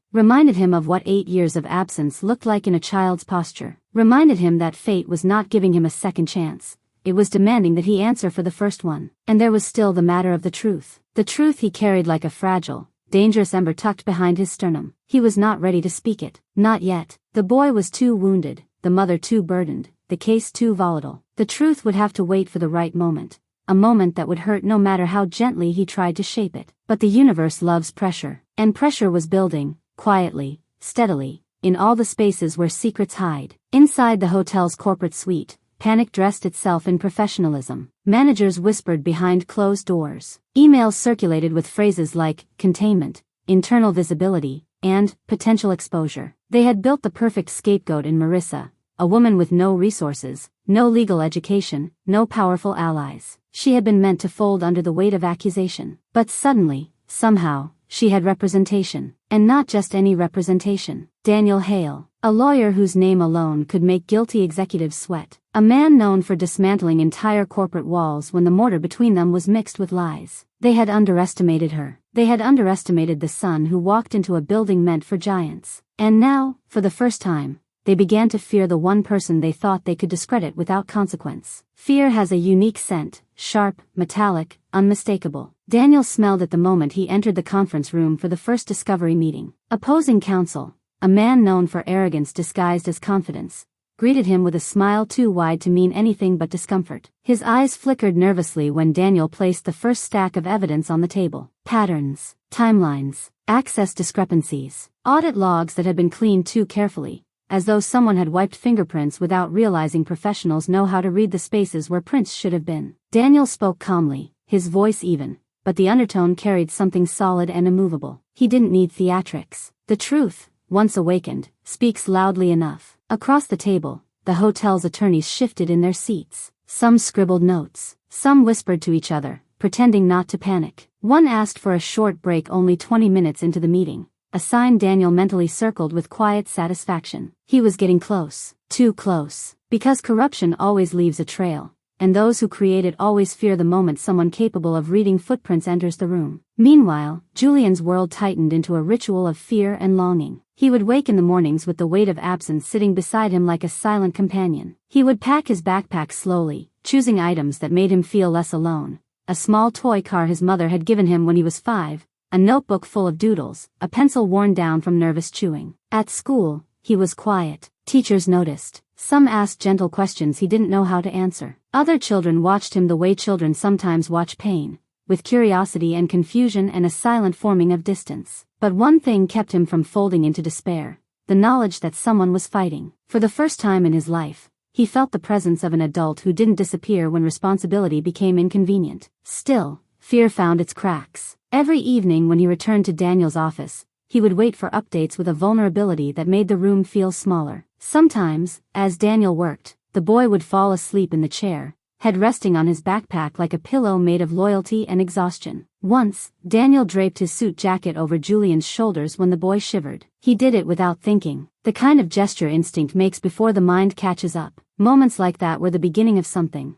Speaker 1: him of what 8 years of absence looked like in a child's posture. Reminded him that fate was not giving him a second chance. It was demanding that he answer for the first one. And there was still the matter of the truth. The truth he carried like a fragile, dangerous ember tucked behind his sternum. He was not ready to speak it. Not yet. The boy was too wounded, the mother too burdened, the case too volatile. The truth would have to wait for the right moment. A moment that would hurt no matter how gently he tried to shape it. But the universe loves pressure. And pressure was building, quietly, steadily, in all the spaces where secrets hide. Inside the hotel's corporate suite, panic dressed itself in professionalism. Managers whispered behind closed doors. Emails circulated with phrases like containment, internal visibility, and potential exposure. They had built the perfect scapegoat in Marissa, a woman with no resources, no legal education, no powerful allies. She had been meant to fold under the weight of accusation. But suddenly, somehow, she had representation. And not just any representation. Daniel Hale, a lawyer whose name alone could make guilty executives sweat. A man known for dismantling entire corporate walls when the mortar between them was mixed with lies. They had underestimated her. They had underestimated the son who walked into a building meant for giants. And now, for the first time, they began to fear the one person they thought they could discredit without consequence. Fear has a unique scent, sharp, metallic, unmistakable. Daniel smelled it the moment he entered the conference room for the first discovery meeting. Opposing counsel, a man known for arrogance disguised as confidence, greeted him with a smile too wide to mean anything but discomfort. His eyes flickered nervously when Daniel placed the first stack of evidence on the table. Patterns, timelines, access discrepancies, audit logs that had been cleaned too carefully, as though someone had wiped fingerprints without realizing professionals know how to read the spaces where prints should have been. Daniel spoke calmly, his voice even, but the undertone carried something solid and immovable. He didn't need theatrics. The truth, once awakened, speaks loudly enough. Across the table, the hotel's attorneys shifted in their seats. Some scribbled notes. Some whispered to each other, pretending not to panic. One asked for a short break only 20 minutes into the meeting, a sign Daniel mentally circled with quiet satisfaction. He was getting close. Too close. Because corruption always leaves a trail, and those who create it always fear the moment someone capable of reading footprints enters the room. Meanwhile, Julian's world tightened into a ritual of fear and longing. He would wake in the mornings with the weight of absence sitting beside him like a silent companion. He would pack his backpack slowly, choosing items that made him feel less alone. A small toy car his mother had given him when he was 5, a notebook full of doodles, a pencil worn down from nervous chewing. At school, he was quiet. Teachers noticed. Some asked gentle questions he didn't know how to answer. Other children watched him the way children sometimes watch pain, with curiosity and confusion and a silent forming of distance. But one thing kept him from folding into despair: the knowledge that someone was fighting. For the first time in his life, he felt the presence of an adult who didn't disappear when responsibility became inconvenient. Still, fear found its cracks. Every evening when he returned to Daniel's office, he would wait for updates with a vulnerability that made the room feel smaller. Sometimes, as Daniel worked, the boy would fall asleep in the chair, head resting on his backpack like a pillow made of loyalty and exhaustion. Once, Daniel draped his suit jacket over Julian's shoulders when the boy shivered. He did it without thinking, the kind of gesture instinct makes before the mind catches up. Moments like that were the beginning of something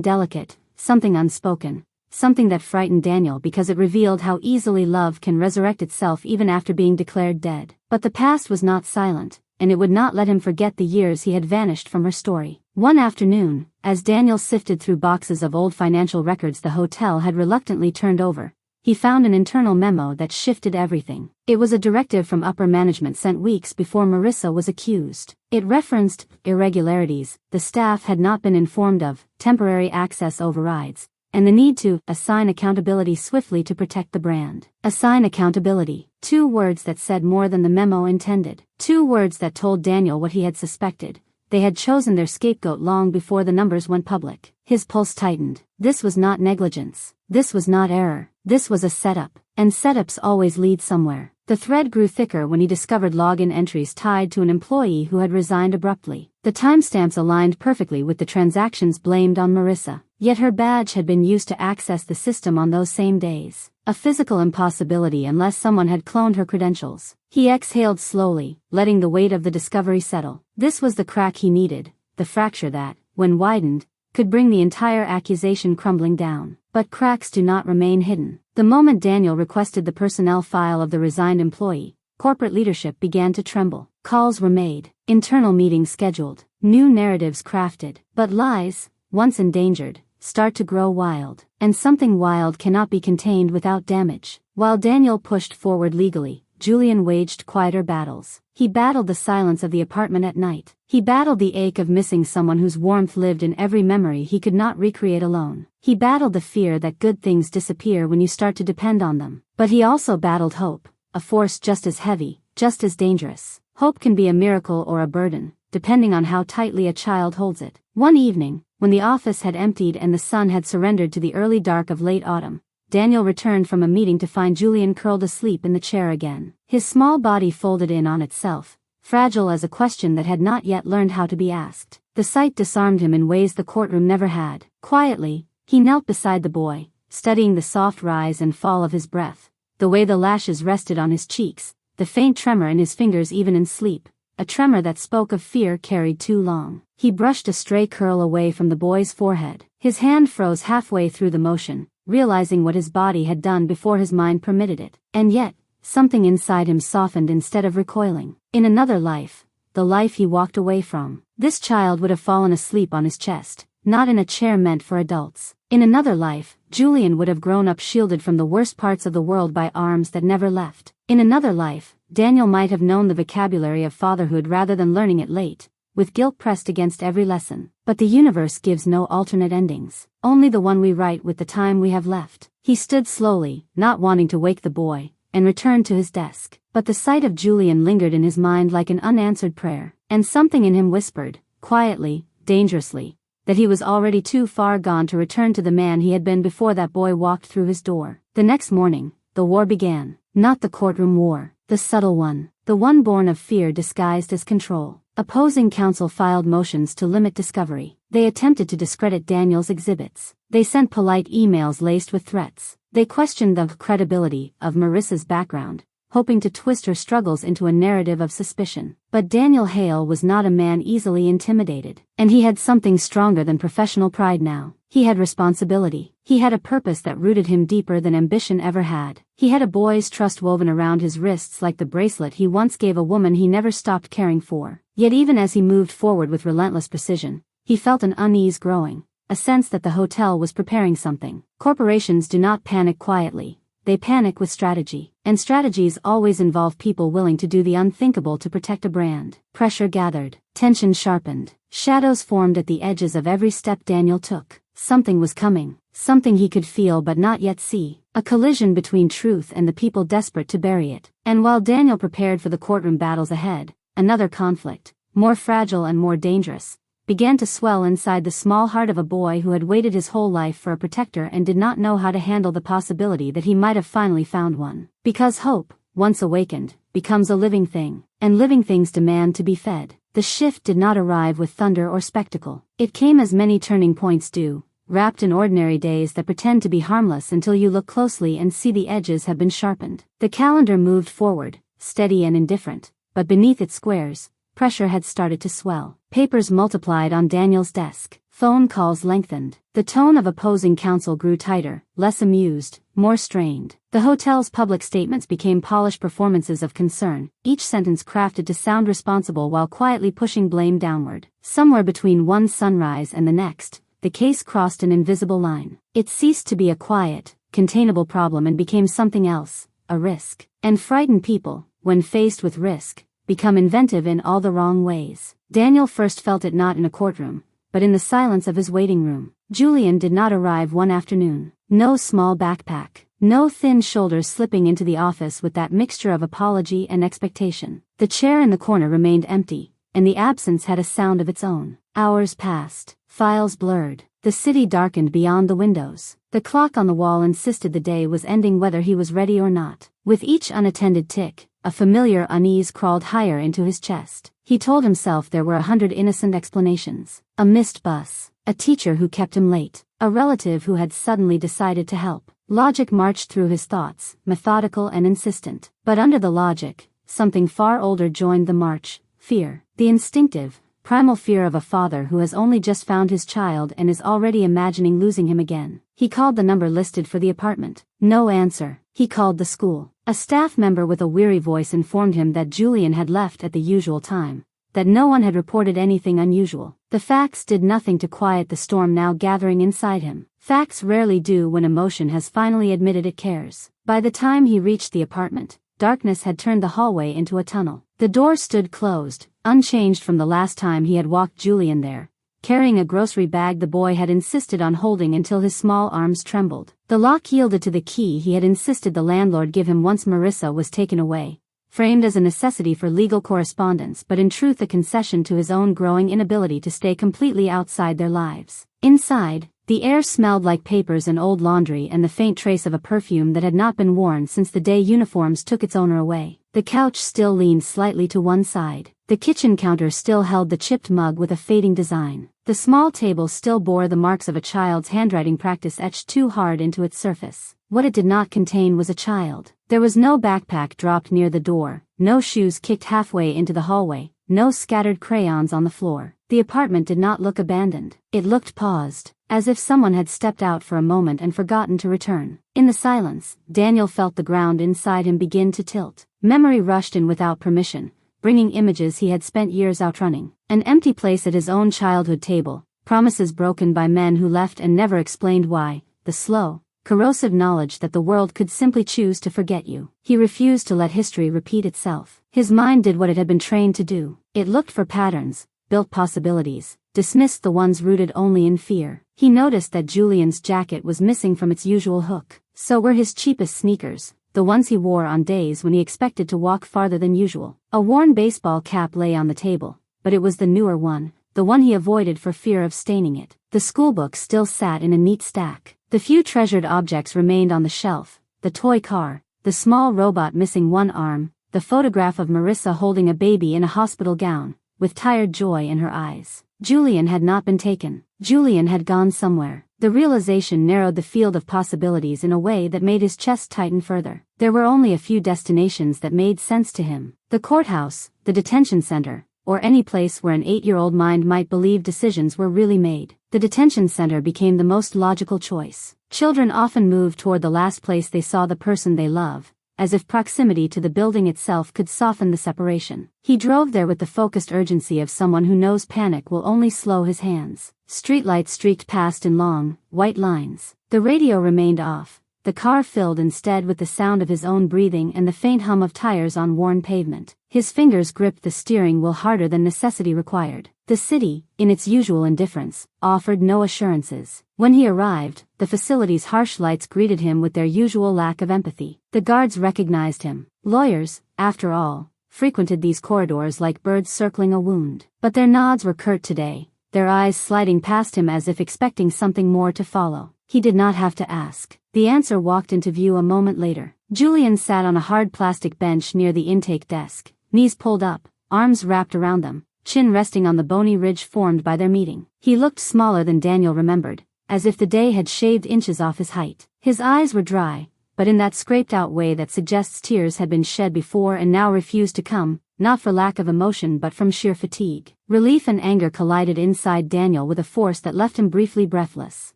Speaker 1: delicate, something unspoken. Something that frightened Daniel because it revealed how easily love can resurrect itself even after being declared dead. But the past was not silent, and it would not let him forget the years he had vanished from her story. One afternoon, as Daniel sifted through boxes of old financial records the hotel had reluctantly turned over, he found an internal memo that shifted everything. It was a directive from upper management sent weeks before Marissa was accused. It referenced irregularities the staff had not been informed of, temporary access overrides, and the need to assign accountability swiftly to protect the brand. Assign accountability. 2 words that said more than the memo intended. 2 words that told Daniel what he had suspected. They had chosen their scapegoat long before the numbers went public. His pulse tightened. This was not negligence. This was not error. This was a setup. And setups always lead somewhere. The thread grew thicker when he discovered login entries tied to an employee who had resigned abruptly. The timestamps aligned perfectly with the transactions blamed on Marissa. Yet her badge had been used to access the system on those same days. A physical impossibility unless someone had cloned her credentials. He exhaled slowly, letting the weight of the discovery settle. This was the crack he needed, the fracture that, when widened, could bring the entire accusation crumbling down. But cracks do not remain hidden. The moment Daniel requested the personnel file of the resigned employee, corporate leadership began to tremble. Calls were made, internal meetings scheduled, new narratives crafted. But lies, once endangered, start to grow wild. And something wild cannot be contained without damage. While Daniel pushed forward legally, Julian waged quieter battles. He battled the silence of the apartment at night. He battled the ache of missing someone whose warmth lived in every memory he could not recreate alone. He battled the fear that good things disappear when you start to depend on them. But he also battled hope, a force just as heavy, just as dangerous. Hope can be a miracle or a burden, depending on how tightly a child holds it. One evening, when the office had emptied and the sun had surrendered to the early dark of late autumn, Daniel returned from a meeting to find Julian curled asleep in the chair again. His small body folded in on itself, fragile as a question that had not yet learned how to be asked. The sight disarmed him in ways the courtroom never had. Quietly, he knelt beside the boy, studying the soft rise and fall of his breath, the way the lashes rested on his cheeks, the faint tremor in his fingers even in sleep, a tremor that spoke of fear carried too long. He brushed a stray curl away from the boy's forehead. His hand froze halfway through the motion, realizing what his body had done before his mind permitted it. And yet, something inside him softened instead of recoiling. In another life, the life he walked away from, this child would have fallen asleep on his chest, not in a chair meant for adults. In another life, Julian would have grown up shielded from the worst parts of the world by arms that never left. In another life, Daniel might have known the vocabulary of fatherhood rather than learning it late, with guilt pressed against every lesson. But the universe gives no alternate endings, only the one we write with the time we have left. He stood slowly, not wanting to wake the boy, and returned to his desk. But the sight of Julian lingered in his mind like an unanswered prayer, and something in him whispered, quietly, dangerously, that he was already too far gone to return to the man he had been before that boy walked through his door. The next morning, the war began. Not the courtroom war, the subtle one, the one born of fear disguised as control. Opposing counsel filed motions to limit discovery. They attempted to discredit Daniel's exhibits. They sent polite emails laced with threats. They questioned the credibility of Marissa's background, hoping to twist her struggles into a narrative of suspicion. But Daniel Hale was not a man easily intimidated, and he had something stronger than professional pride now. He had responsibility. He had a purpose that rooted him deeper than ambition ever had. He had a boy's trust woven around his wrists like the bracelet he once gave a woman he never stopped caring for. Yet even as he moved forward with relentless precision, he felt an unease growing, a sense that the hotel was preparing something. Corporations do not panic quietly. They panic with strategy, and strategies always involve people willing to do the unthinkable to protect a brand. Pressure gathered, tension sharpened, shadows formed at the edges of every step Daniel took. Something was coming, something he could feel but not yet see, a collision between truth and the people desperate to bury it. And while Daniel prepared for the courtroom battles ahead, another conflict, more fragile and more dangerous, began to swell inside the small heart of a boy who had waited his whole life for a protector and did not know how to handle the possibility that he might have finally found one. Because hope, once awakened, becomes a living thing, and living things demand to be fed. The shift did not arrive with thunder or spectacle. It came as many turning points do, wrapped in ordinary days that pretend to be harmless until you look closely and see the edges have been sharpened. The calendar moved forward, steady and indifferent, but beneath its squares, pressure had started to swell. Papers multiplied on Daniel's desk. Phone calls lengthened. The tone of opposing counsel grew tighter, less amused, more strained. The hotel's public statements became polished performances of concern, each sentence crafted to sound responsible while quietly pushing blame downward. Somewhere between one sunrise and the next, the case crossed an invisible line. It ceased to be a quiet, containable problem and became something else, a risk. And frightened people, when faced with risk, become inventive in all the wrong ways. Daniel first felt it not in a courtroom, but in the silence of his waiting room. Julian did not arrive one afternoon. No small backpack. No thin shoulders slipping into the office with that mixture of apology and expectation. The chair in the corner remained empty, and the absence had a sound of its own. Hours passed. Files blurred. The city darkened beyond the windows. The clock on the wall insisted the day was ending whether he was ready or not. With each unattended tick, a familiar unease crawled higher into his chest. He told himself there were 100 innocent explanations. A missed bus. A teacher who kept him late. A relative who had suddenly decided to help. Logic marched through his thoughts, methodical and insistent. But under the logic, something far older joined the march. Fear. The instinctive, primal fear of a father who has only just found his child and is already imagining losing him again. He called the number listed for the apartment. No answer. He called the school. A staff member with a weary voice informed him that Julian had left at the usual time, that no one had reported anything unusual. The facts did nothing to quiet the storm now gathering inside him. Facts rarely do when emotion has finally admitted it cares. By the time he reached the apartment, darkness had turned the hallway into a tunnel. The door stood closed, unchanged from the last time he had walked Julian there, carrying a grocery bag the boy had insisted on holding until his small arms trembled. The lock yielded to the key he had insisted the landlord give him once Marissa was taken away, framed as a necessity for legal correspondence but in truth a concession to his own growing inability to stay completely outside their lives. Inside, the air smelled like papers and old laundry and the faint trace of a perfume that had not been worn since the day uniforms took its owner away. The couch still leaned slightly to one side. The kitchen counter still held the chipped mug with a fading design. The small table still bore the marks of a child's handwriting practice etched too hard into its surface. What it did not contain was a child. There was no backpack dropped near the door, no shoes kicked halfway into the hallway, no scattered crayons on the floor. The apartment did not look abandoned. It looked paused, as if someone had stepped out for a moment and forgotten to return. In the silence, Daniel felt the ground inside him begin to tilt. Memory rushed in without permission, bringing images he had spent years outrunning. An empty place at his own childhood table, promises broken by men who left and never explained why, the slow, corrosive knowledge that the world could simply choose to forget you. He refused to let history repeat itself. His mind did what it had been trained to do. It looked for patterns, built possibilities, dismissed the ones rooted only in fear. He noticed that Julian's jacket was missing from its usual hook. So were his cheapest sneakers, the ones he wore on days when he expected to walk farther than usual. A worn baseball cap lay on the table, but it was the newer one, the one he avoided for fear of staining it. The schoolbook still sat in a neat stack. The few treasured objects remained on the shelf, the toy car, the small robot missing one arm, the photograph of Marissa holding a baby in a hospital gown, with tired joy in her eyes. Julian had not been taken. Julian had gone somewhere. The realization narrowed the field of possibilities in a way that made his chest tighten further. There were only a few destinations that made sense to him: the courthouse, the detention center, or any place where an 8-year-old mind might believe decisions were really made. The detention center became the most logical choice. Children often move toward the last place they saw the person they love, as if proximity to the building itself could soften the separation. He drove there with the focused urgency of someone who knows panic will only slow his hands. Streetlights streaked past in long, white lines. The radio remained off. The car filled instead with the sound of his own breathing and the faint hum of tires on worn pavement. His fingers gripped the steering wheel harder than necessity required. The city, in its usual indifference, offered no assurances. When he arrived, the facility's harsh lights greeted him with their usual lack of empathy. The guards recognized him. Lawyers, after all, frequented these corridors like birds circling a wound. But their nods were curt today, their eyes sliding past him as if expecting something more to follow. He did not have to ask. The answer walked into view a moment later. Julian sat on a hard plastic bench near the intake desk, knees pulled up, arms wrapped around them, chin resting on the bony ridge formed by their meeting. He looked smaller than Daniel remembered, as if the day had shaved inches off his height. His eyes were dry, but in that scraped-out way that suggests tears had been shed before and now refused to come, not for lack of emotion but from sheer fatigue. Relief and anger collided inside Daniel with a force that left him briefly breathless.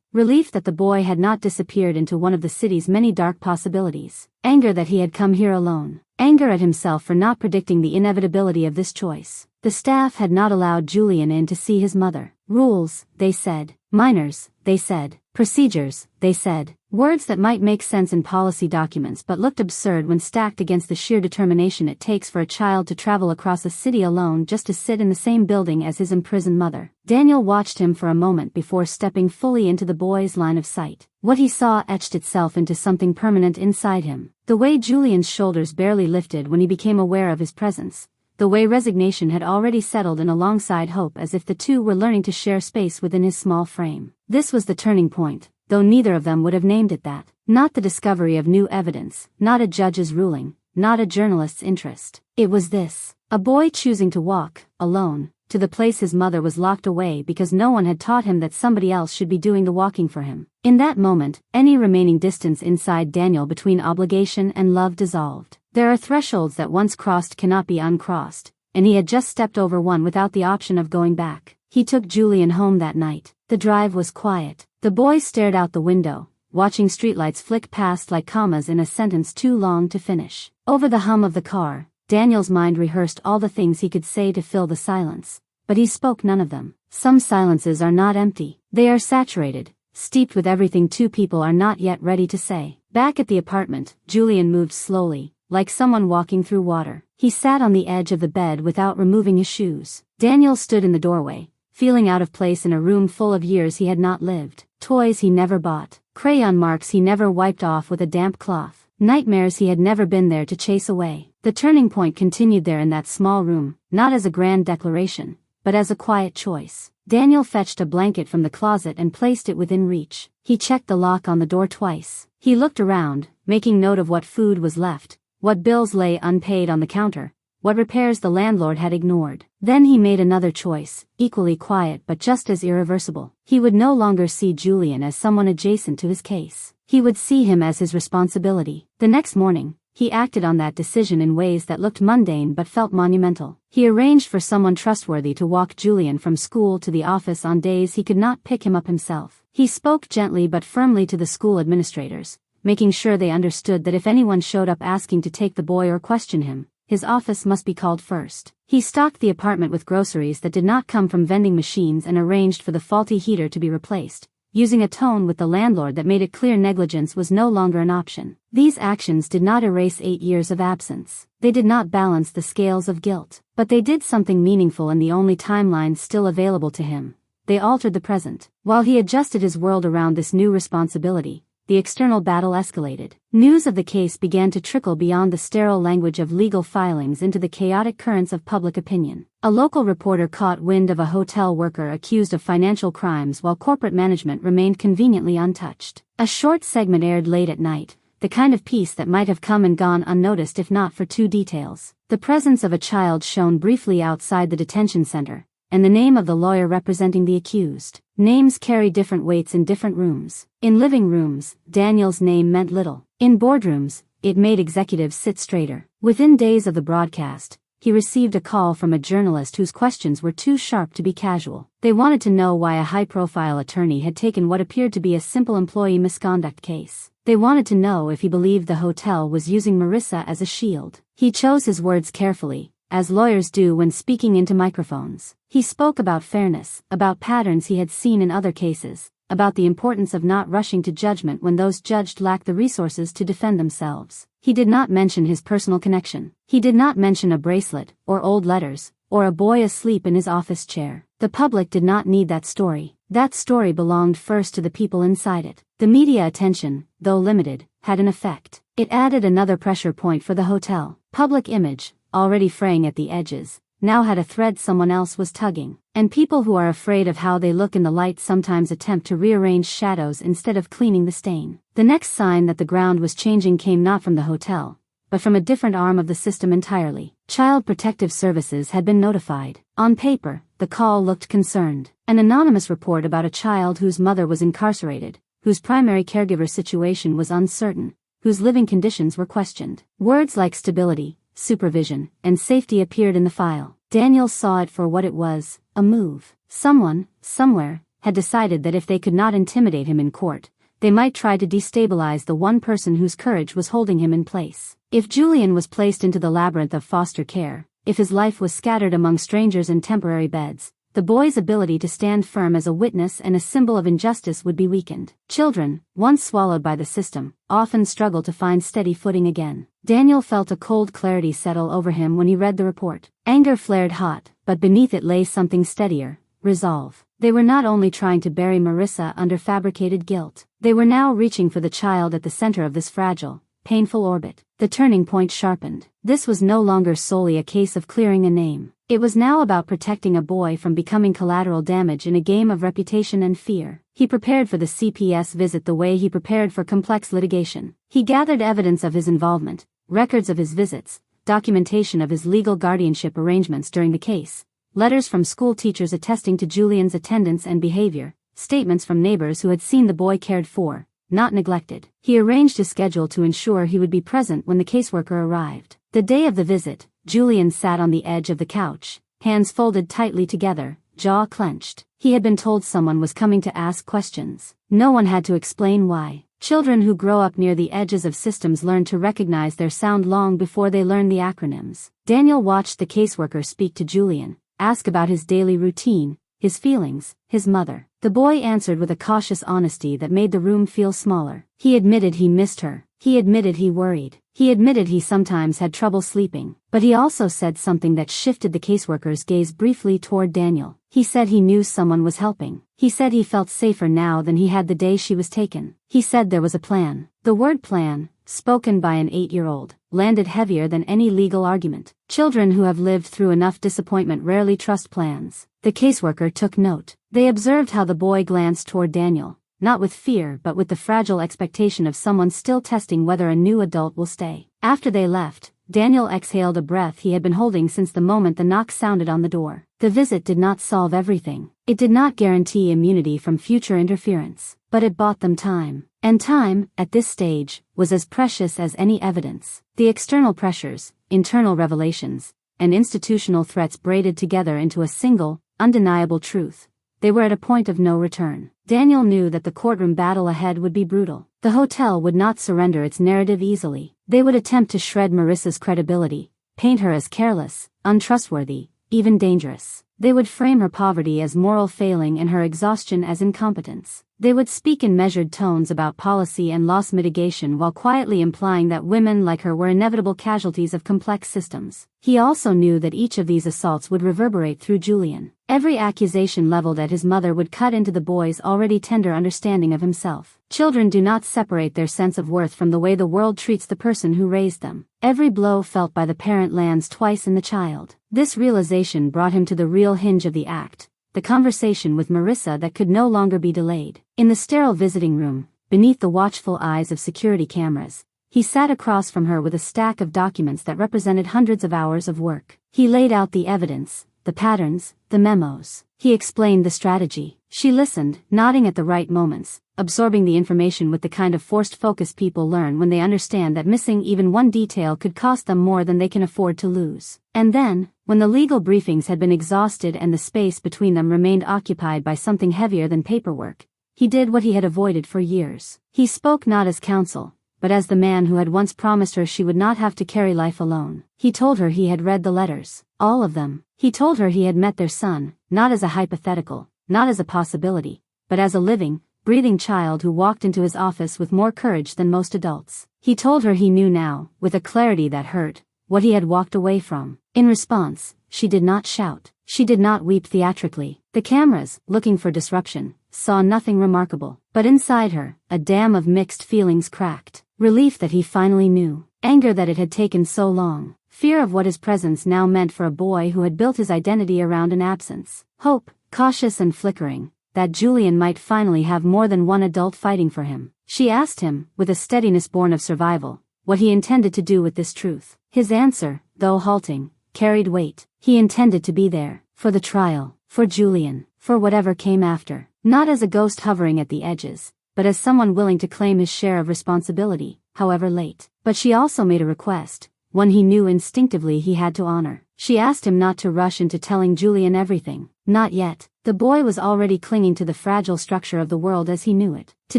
Speaker 1: Relief that the boy had not disappeared into one of the city's many dark possibilities. Anger that he had come here alone. Anger at himself for not predicting the inevitability of this choice. The staff had not allowed Julian in to see his mother. Rules, they said. Minors, they said. Procedures, they said. Words that might make sense in policy documents but looked absurd when stacked against the sheer determination it takes for a child to travel across a city alone just to sit in the same building as his imprisoned mother. Daniel watched him for a moment before stepping fully into the boy's line of sight. What he saw etched itself into something permanent inside him. The way Julian's shoulders barely lifted when he became aware of his presence. The way resignation had already settled in alongside hope, as if the two were learning to share space within his small frame. This was the turning point, though neither of them would have named it that. Not the discovery of new evidence, not a judge's ruling, not a journalist's interest. It was this. A boy choosing to walk, alone, to the place his mother was locked away because no one had taught him that somebody else should be doing the walking for him. In that moment, any remaining distance inside Daniel between obligation and love dissolved. There are thresholds that once crossed cannot be uncrossed, and he had just stepped over one without the option of going back. He took Julian home that night. The drive was quiet. The boy stared out the window, watching streetlights flick past like commas in a sentence too long to finish. Over the hum of the car, Daniel's mind rehearsed all the things he could say to fill the silence, but he spoke none of them. Some silences are not empty. They are saturated, steeped with everything two people are not yet ready to say. Back at the apartment, Julian moved slowly, like someone walking through water. He sat on the edge of the bed without removing his shoes. Daniel stood in the doorway, feeling out of place in a room full of years he had not lived. Toys he never bought. Crayon marks he never wiped off with a damp cloth. Nightmares he had never been there to chase away. The turning point continued there in that small room, not as a grand declaration, but as a quiet choice. Daniel fetched a blanket from the closet and placed it within reach. He checked the lock on the door twice. He looked around, making note of what food was left, what bills lay unpaid on the counter, what repairs the landlord had ignored. Then he made another choice, equally quiet but just as irreversible. He would no longer see Julian as someone adjacent to his case. He would see him as his responsibility. The next morning, he acted on that decision in ways that looked mundane but felt monumental. He arranged for someone trustworthy to walk Julian from school to the office on days he could not pick him up himself. He spoke gently but firmly to the school administrators, making sure they understood that if anyone showed up asking to take the boy or question him, his office must be called first. He stocked the apartment with groceries that did not come from vending machines and arranged for the faulty heater to be replaced, using a tone with the landlord that made it clear negligence was no longer an option. These actions did not erase 8 years of absence. They did not balance the scales of guilt, but they did something meaningful in the only timeline still available to him. They altered the present. While he adjusted his world around this new responsibility, the external battle escalated. News of the case began to trickle beyond the sterile language of legal filings into the chaotic currents of public opinion. A local reporter caught wind of a hotel worker accused of financial crimes while corporate management remained conveniently untouched. A short segment aired late at night, the kind of piece that might have come and gone unnoticed if not for two details. The presence of a child shone briefly outside the detention center, and the name of the lawyer representing the accused. Names carry different weights in different rooms. In living rooms, Daniel's name meant little. In boardrooms, it made executives sit straighter. Within days of the broadcast, he received a call from a journalist whose questions were too sharp to be casual. They wanted to know why a high-profile attorney had taken what appeared to be a simple employee misconduct case. They wanted to know if he believed the hotel was using Marissa as a shield. He chose his words carefully, as lawyers do when speaking into microphones. He spoke about fairness, about patterns he had seen in other cases, about the importance of not rushing to judgment when those judged lacked the resources to defend themselves. He did not mention his personal connection. He did not mention a bracelet, or old letters, or a boy asleep in his office chair. The public did not need that story. That story belonged first to the people inside it. The media attention, though limited, had an effect. It added another pressure point for the hotel. Public image, already fraying at the edges, now had a thread someone else was tugging. And people who are afraid of how they look in the light sometimes attempt to rearrange shadows instead of cleaning the stain. The next sign that the ground was changing came not from the hotel, but from a different arm of the system entirely. Child Protective Services had been notified. On paper, the call looked concerned. An anonymous report about a child whose mother was incarcerated, whose primary caregiver situation was uncertain, whose living conditions were questioned. Words like stability, supervision, and safety appeared in the file. Daniel saw it for what it was, a move. Someone, somewhere, had decided that if they could not intimidate him in court, they might try to destabilize the one person whose courage was holding him in place. If Julian was placed into the labyrinth of foster care, if his life was scattered among strangers in temporary beds, the boy's ability to stand firm as a witness and a symbol of injustice would be weakened. Children, once swallowed by the system, often struggle to find steady footing again. Daniel felt a cold clarity settle over him when he read the report. Anger flared hot, but beneath it lay something steadier, resolve. They were not only trying to bury Marissa under fabricated guilt, they were now reaching for the child at the center of this fragile, painful orbit. The turning point sharpened. This was no longer solely a case of clearing a name. It was now about protecting a boy from becoming collateral damage in a game of reputation and fear. He prepared for the CPS visit the way he prepared for complex litigation. He gathered evidence of his involvement, records of his visits, documentation of his legal guardianship arrangements during the case, letters from school teachers attesting to Julian's attendance and behavior, statements from neighbors who had seen the boy cared for, not neglected. He arranged his schedule to ensure he would be present when the caseworker arrived. The day of the visit, Julian sat on the edge of the couch, hands folded tightly together, jaw clenched. He had been told someone was coming to ask questions. No one had to explain why. Children who grow up near the edges of systems learn to recognize their sound long before they learn the acronyms. Daniel watched the caseworker speak to Julian, ask about his daily routine, his feelings, his mother. The boy answered with a cautious honesty that made the room feel smaller. He admitted he missed her. He admitted he worried. He admitted he sometimes had trouble sleeping. But he also said something that shifted the caseworker's gaze briefly toward Daniel. He said he knew someone was helping. He said he felt safer now than he had the day she was taken. He said there was a plan. The word plan, spoken by an 8-year-old, landed heavier than any legal argument. Children who have lived through enough disappointment rarely trust plans. The caseworker took note. They observed how the boy glanced toward Daniel, not with fear but with the fragile expectation of someone still testing whether a new adult will stay. After they left, Daniel exhaled a breath he had been holding since the moment the knock sounded on the door. The visit did not solve everything. It did not guarantee immunity from future interference, but it bought them time. And time, at this stage, was as precious as any evidence. The external pressures, internal revelations, and institutional threats braided together into a single, undeniable truth. They were at a point of no return. Daniel knew that the courtroom battle ahead would be brutal. The hotel would not surrender its narrative easily. They would attempt to shred Marissa's credibility, paint her as careless, untrustworthy, even dangerous. They would frame her poverty as moral failing and her exhaustion as incompetence. They would speak in measured tones about policy and loss mitigation while quietly implying that women like her were inevitable casualties of complex systems. He also knew that each of these assaults would reverberate through Julian. Every accusation leveled at his mother would cut into the boy's already tender understanding of himself. Children do not separate their sense of worth from the way the world treats the person who raised them. Every blow felt by the parent lands twice in the child. This realization brought him to the real hinge of the act, the conversation with Marissa that could no longer be delayed. In the sterile visiting room, beneath the watchful eyes of security cameras, he sat across from her with a stack of documents that represented hundreds of hours of work. He laid out the evidence, the patterns, the memos. He explained the strategy. She listened, nodding at the right moments, absorbing the information with the kind of forced focus people learn when they understand that missing even one detail could cost them more than they can afford to lose. And then, when the legal briefings had been exhausted and the space between them remained occupied by something heavier than paperwork, he did what he had avoided for years. He spoke not as counsel, but as the man who had once promised her she would not have to carry life alone. He told her he had read the letters, all of them. He told her he had met their son, not as a hypothetical, not as a possibility, but as a living, breathing child who walked into his office with more courage than most adults. He told her he knew now, with a clarity that hurt, what he had walked away from. In response, she did not shout. She did not weep theatrically. The cameras, looking for disruption, saw nothing remarkable. But inside her, a dam of mixed feelings cracked. Relief that he finally knew. Anger that it had taken so long. Fear of what his presence now meant for a boy who had built his identity around an absence. Hope, cautious and flickering, that Julian might finally have more than one adult fighting for him. She asked him, with a steadiness born of survival, what he intended to do with this truth. His answer, though halting, carried weight. He intended to be there, for the trial, for Julian, for whatever came after. Not as a ghost hovering at the edges, but as someone willing to claim his share of responsibility, however late. But she also made a request, one he knew instinctively he had to honor. She asked him not to rush into telling Julian everything. Not yet. The boy was already clinging to the fragile structure of the world as he knew it. To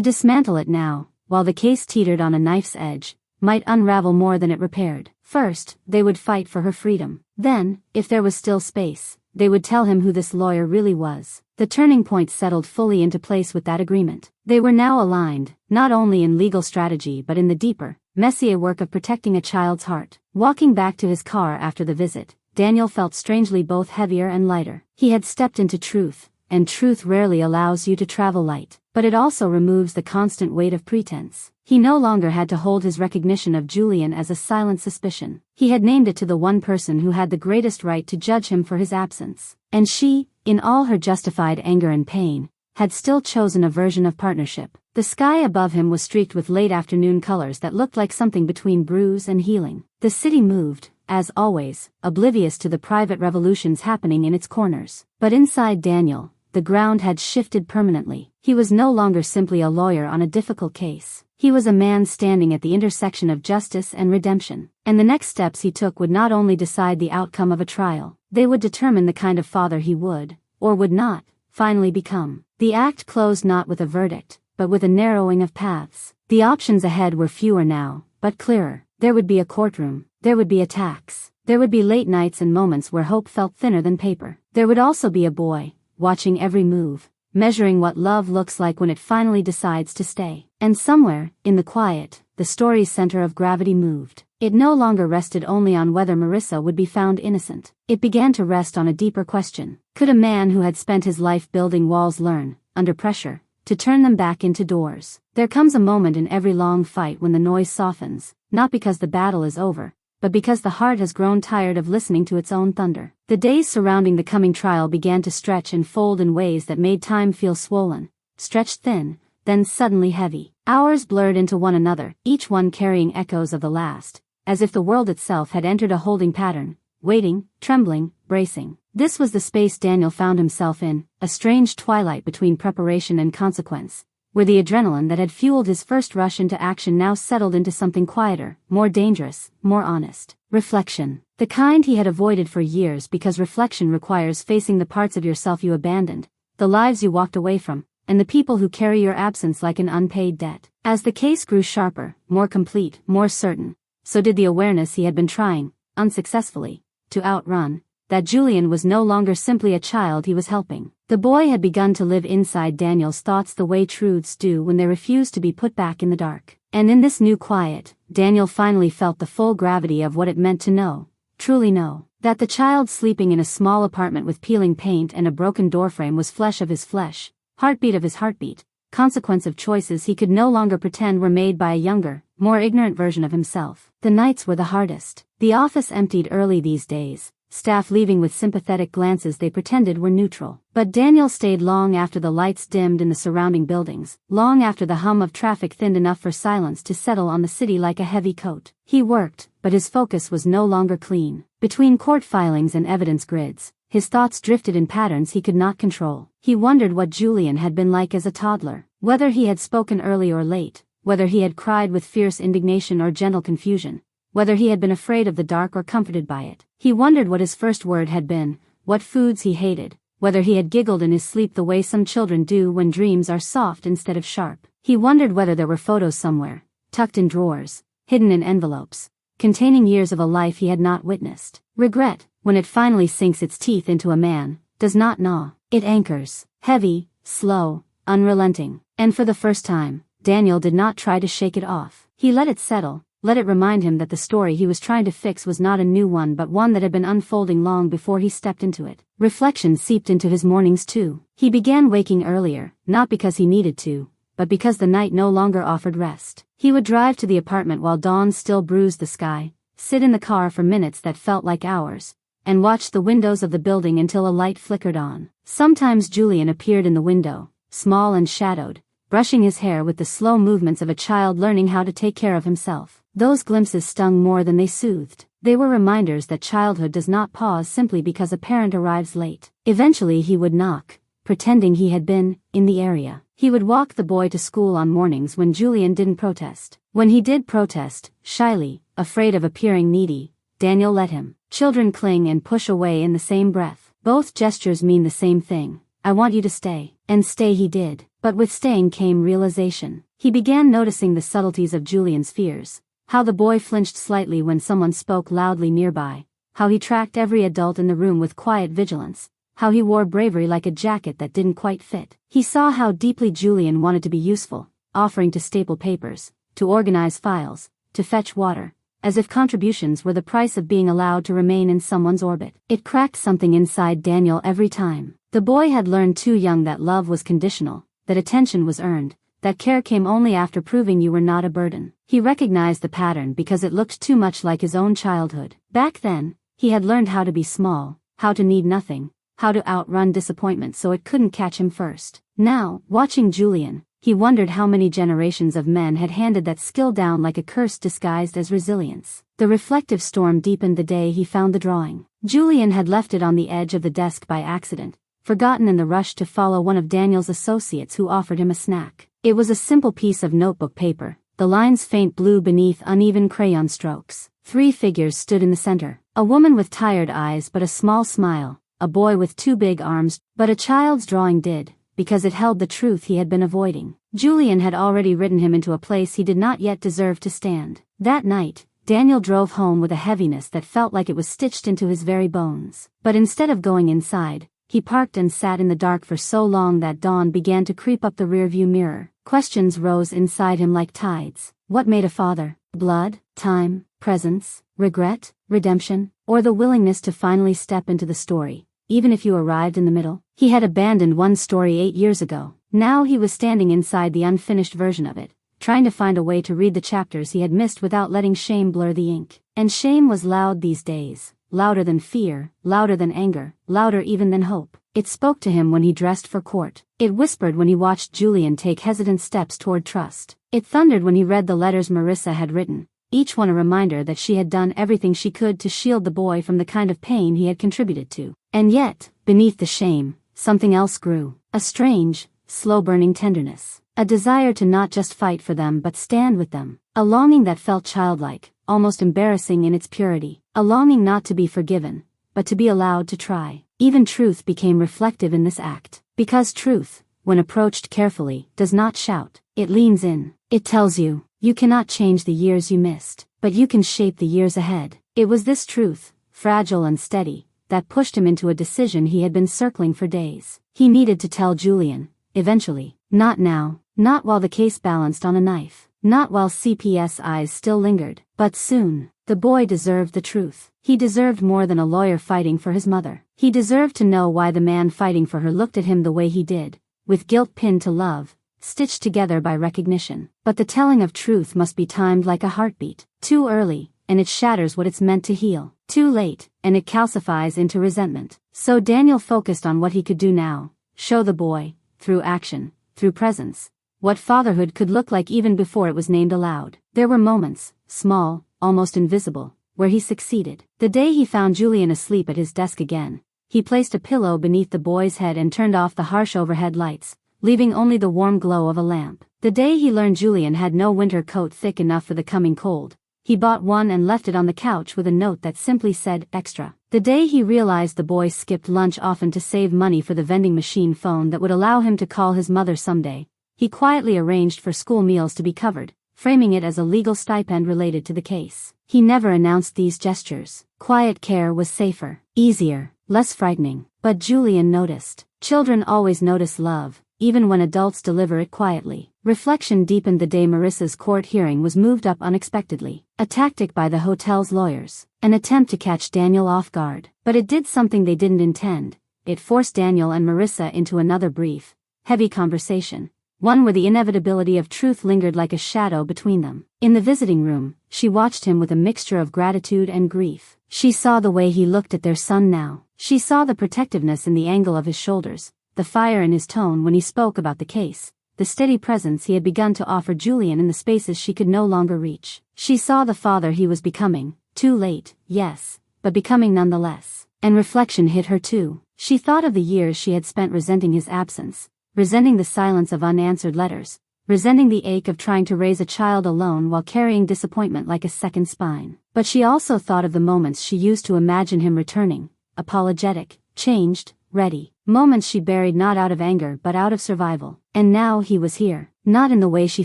Speaker 1: dismantle it now, while the case teetered on a knife's edge, might unravel more than it repaired. First, they would fight for her freedom. Then, if there was still space, they would tell him who this lawyer really was. The turning point settled fully into place with that agreement. They were now aligned, not only in legal strategy but in the deeper, messier work of protecting a child's heart. Walking back to his car after the visit, Daniel felt strangely both heavier and lighter. He had stepped into truth, and truth rarely allows you to travel light, but it also removes the constant weight of pretense. He no longer had to hold his recognition of Julian as a silent suspicion. He had named it to the one person who had the greatest right to judge him for his absence. And she, in all her justified anger and pain, had still chosen a version of partnership. The sky above him was streaked with late afternoon colors that looked like something between bruise and healing. The city moved, as always, oblivious to the private revolutions happening in its corners. But inside Daniel, the ground had shifted permanently. He was no longer simply a lawyer on a difficult case. He was a man standing at the intersection of justice and redemption. And the next steps he took would not only decide the outcome of a trial, they would determine the kind of father he would, or would not, finally become. The act closed not with a verdict, but with a narrowing of paths. The options ahead were fewer now, but clearer. There would be a courtroom. There would be attacks. There would be late nights and moments where hope felt thinner than paper. There would also be a boy, watching every move, measuring what love looks like when it finally decides to stay. And somewhere, in the quiet, the story's center of gravity moved. It no longer rested only on whether Marissa would be found innocent. It began to rest on a deeper question. Could a man who had spent his life building walls learn, under pressure, to turn them back into doors? There comes a moment in every long fight when the noise softens, not because the battle is over, but because the heart has grown tired of listening to its own thunder. The days surrounding the coming trial began to stretch and fold in ways that made time feel swollen, stretched thin, then suddenly heavy. Hours blurred into one another, each one carrying echoes of the last, as if the world itself had entered a holding pattern, waiting, trembling, bracing. This was the space Daniel found himself in, a strange twilight between preparation and consequence, where the adrenaline that had fueled his first rush into action now settled into something quieter, more dangerous, more honest. Reflection. The kind he had avoided for years because reflection requires facing the parts of yourself you abandoned, the lives you walked away from, and the people who carry your absence like an unpaid debt. As the case grew sharper, more complete, more certain, so did the awareness he had been trying, unsuccessfully, to outrun, that Julian was no longer simply a child he was helping. The boy had begun to live inside Daniel's thoughts the way truths do when they refuse to be put back in the dark. And in this new quiet, Daniel finally felt the full gravity of what it meant to know, truly know, that the child sleeping in a small apartment with peeling paint and a broken doorframe was flesh of his flesh, heartbeat of his heartbeat, consequence of choices he could no longer pretend were made by a younger, more ignorant version of himself. The nights were the hardest. The office emptied early these days, staff leaving with sympathetic glances they pretended were neutral. But Daniel stayed long after the lights dimmed in the surrounding buildings, long after the hum of traffic thinned enough for silence to settle on the city like a heavy coat. He worked, but his focus was no longer clean. Between court filings and evidence grids, his thoughts drifted in patterns he could not control. He wondered what Julian had been like as a toddler, whether he had spoken early or late, whether he had cried with fierce indignation or gentle confusion, whether he had been afraid of the dark or comforted by it. He wondered what his first word had been, what foods he hated, whether he had giggled in his sleep the way some children do when dreams are soft instead of sharp. He wondered whether there were photos somewhere, tucked in drawers, hidden in envelopes, containing years of a life he had not witnessed. Regret, when it finally sinks its teeth into a man, does not gnaw. It anchors, heavy, slow, unrelenting. And for the first time, Daniel did not try to shake it off. He let it settle, let it remind him that the story he was trying to fix was not a new one but one that had been unfolding long before he stepped into it. Reflection seeped into his mornings too. He began waking earlier, not because he needed to, but because the night no longer offered rest. He would drive to the apartment while dawn still bruised the sky, sit in the car for minutes that felt like hours, and watch the windows of the building until a light flickered on. Sometimes Julian appeared in the window, small and shadowed, brushing his hair with the slow movements of a child learning how to take care of himself. Those glimpses stung more than they soothed. They were reminders that childhood does not pause simply because a parent arrives late. Eventually he would knock, pretending he had been in the area. He would walk the boy to school on mornings when Julian didn't protest. When he did protest, shyly, afraid of appearing needy, Daniel let him. Children cling and push away in the same breath. Both gestures mean the same thing. I want you to stay. And stay he did. But with staying came realization. He began noticing the subtleties of Julian's fears. How the boy flinched slightly when someone spoke loudly nearby. How he tracked every adult in the room with quiet vigilance. How he wore bravery like a jacket that didn't quite fit. He saw how deeply Julian wanted to be useful, offering to staple papers, to organize files, to fetch water, as if contributions were the price of being allowed to remain in someone's orbit. It cracked something inside Daniel every time. The boy had learned too young that love was conditional, that attention was earned, that care came only after proving you were not a burden. He recognized the pattern because it looked too much like his own childhood. Back then, he had learned how to be small, how to need nothing, how to outrun disappointment so it couldn't catch him first. Now, watching Julian, he wondered how many generations of men had handed that skill down like a curse disguised as resilience. The reflective storm deepened the day he found the drawing. Julian had left it on the edge of the desk by accident, forgotten in the rush to follow one of Daniel's associates who offered him a snack. It was a simple piece of notebook paper, the lines faint blue beneath uneven crayon strokes. 3 figures stood in the center. A woman with tired eyes but a small smile, a boy with 2 big arms, but a child's drawing did, because it held the truth he had been avoiding. Julian had already ridden him into a place he did not yet deserve to stand. That night, Daniel drove home with a heaviness that felt like it was stitched into his very bones. But instead of going inside, he parked and sat in the dark for so long that dawn began to creep up the rearview mirror. Questions rose inside him like tides. What made a father? Blood, time, presence, regret, redemption, or the willingness to finally step into the story, even if you arrived in the middle? He had abandoned one story 8 years ago. Now he was standing inside the unfinished version of it, trying to find a way to read the chapters he had missed without letting shame blur the ink. And shame was loud these days. Louder than fear, louder than anger, louder even than hope. It spoke to him when he dressed for court. It whispered when he watched Julian take hesitant steps toward trust. It thundered when he read the letters Marissa had written, each one a reminder that she had done everything she could to shield the boy from the kind of pain he had contributed to. And yet, beneath the shame, something else grew. A strange, slow-burning tenderness. A desire to not just fight for them but stand with them. A longing that felt childlike, almost embarrassing in its purity. A longing not to be forgiven, but to be allowed to try. Even truth became reflective in this act. Because truth, when approached carefully, does not shout. It leans in. It tells you, you cannot change the years you missed, but you can shape the years ahead. It was this truth, fragile and steady, that pushed him into a decision he had been circling for days. He needed to tell Julian, eventually. Not now, not while the case balanced on a knife, not while CPS eyes still lingered, but soon. The boy deserved the truth. He deserved more than a lawyer fighting for his mother. He deserved to know why the man fighting for her looked at him the way he did, with guilt pinned to love, stitched together by recognition. But the telling of truth must be timed like a heartbeat. Too early, and it shatters what it's meant to heal. Too late, and it calcifies into resentment. So Daniel focused on what he could do now. Show the boy, through action, through presence, what fatherhood could look like even before it was named aloud. There were moments, small, almost invisible, where he succeeded. The day he found Julian asleep at his desk again, He placed a pillow beneath the boy's head and turned off the harsh overhead lights, leaving only the warm glow of a lamp. The day he learned Julian had no winter coat thick enough for the coming cold, he bought one and left it on the couch with a note that simply said, "Extra." The day he realized the boy skipped lunch often to save money for the vending machine phone that would allow him to call his mother someday, he quietly arranged for school meals to be covered, framing it as a legal stipend related to the case. He never announced these gestures. Quiet care was safer, easier, less frightening. But Julian noticed. Children always notice love, even when adults deliver it quietly. Reflection deepened the day Marissa's court hearing was moved up unexpectedly. A tactic by the hotel's lawyers. An attempt to catch Daniel off guard. But it did something they didn't intend. It forced Daniel and Marissa into another brief, heavy conversation. One where the inevitability of truth lingered like a shadow between them. In the visiting room, she watched him with a mixture of gratitude and grief. She saw the way he looked at their son now. She saw the protectiveness in the angle of his shoulders, the fire in his tone when he spoke about the case, the steady presence he had begun to offer Julian in the spaces she could no longer reach. She saw the father he was becoming, too late, yes, but becoming nonetheless. And reflection hit her too. She thought of the years she had spent resenting his absence, resenting the silence of unanswered letters, resenting the ache of trying to raise a child alone while carrying disappointment like a second spine. But she also thought of the moments she used to imagine him returning, apologetic, changed, ready. Moments she buried not out of anger but out of survival. And now he was here, not in the way she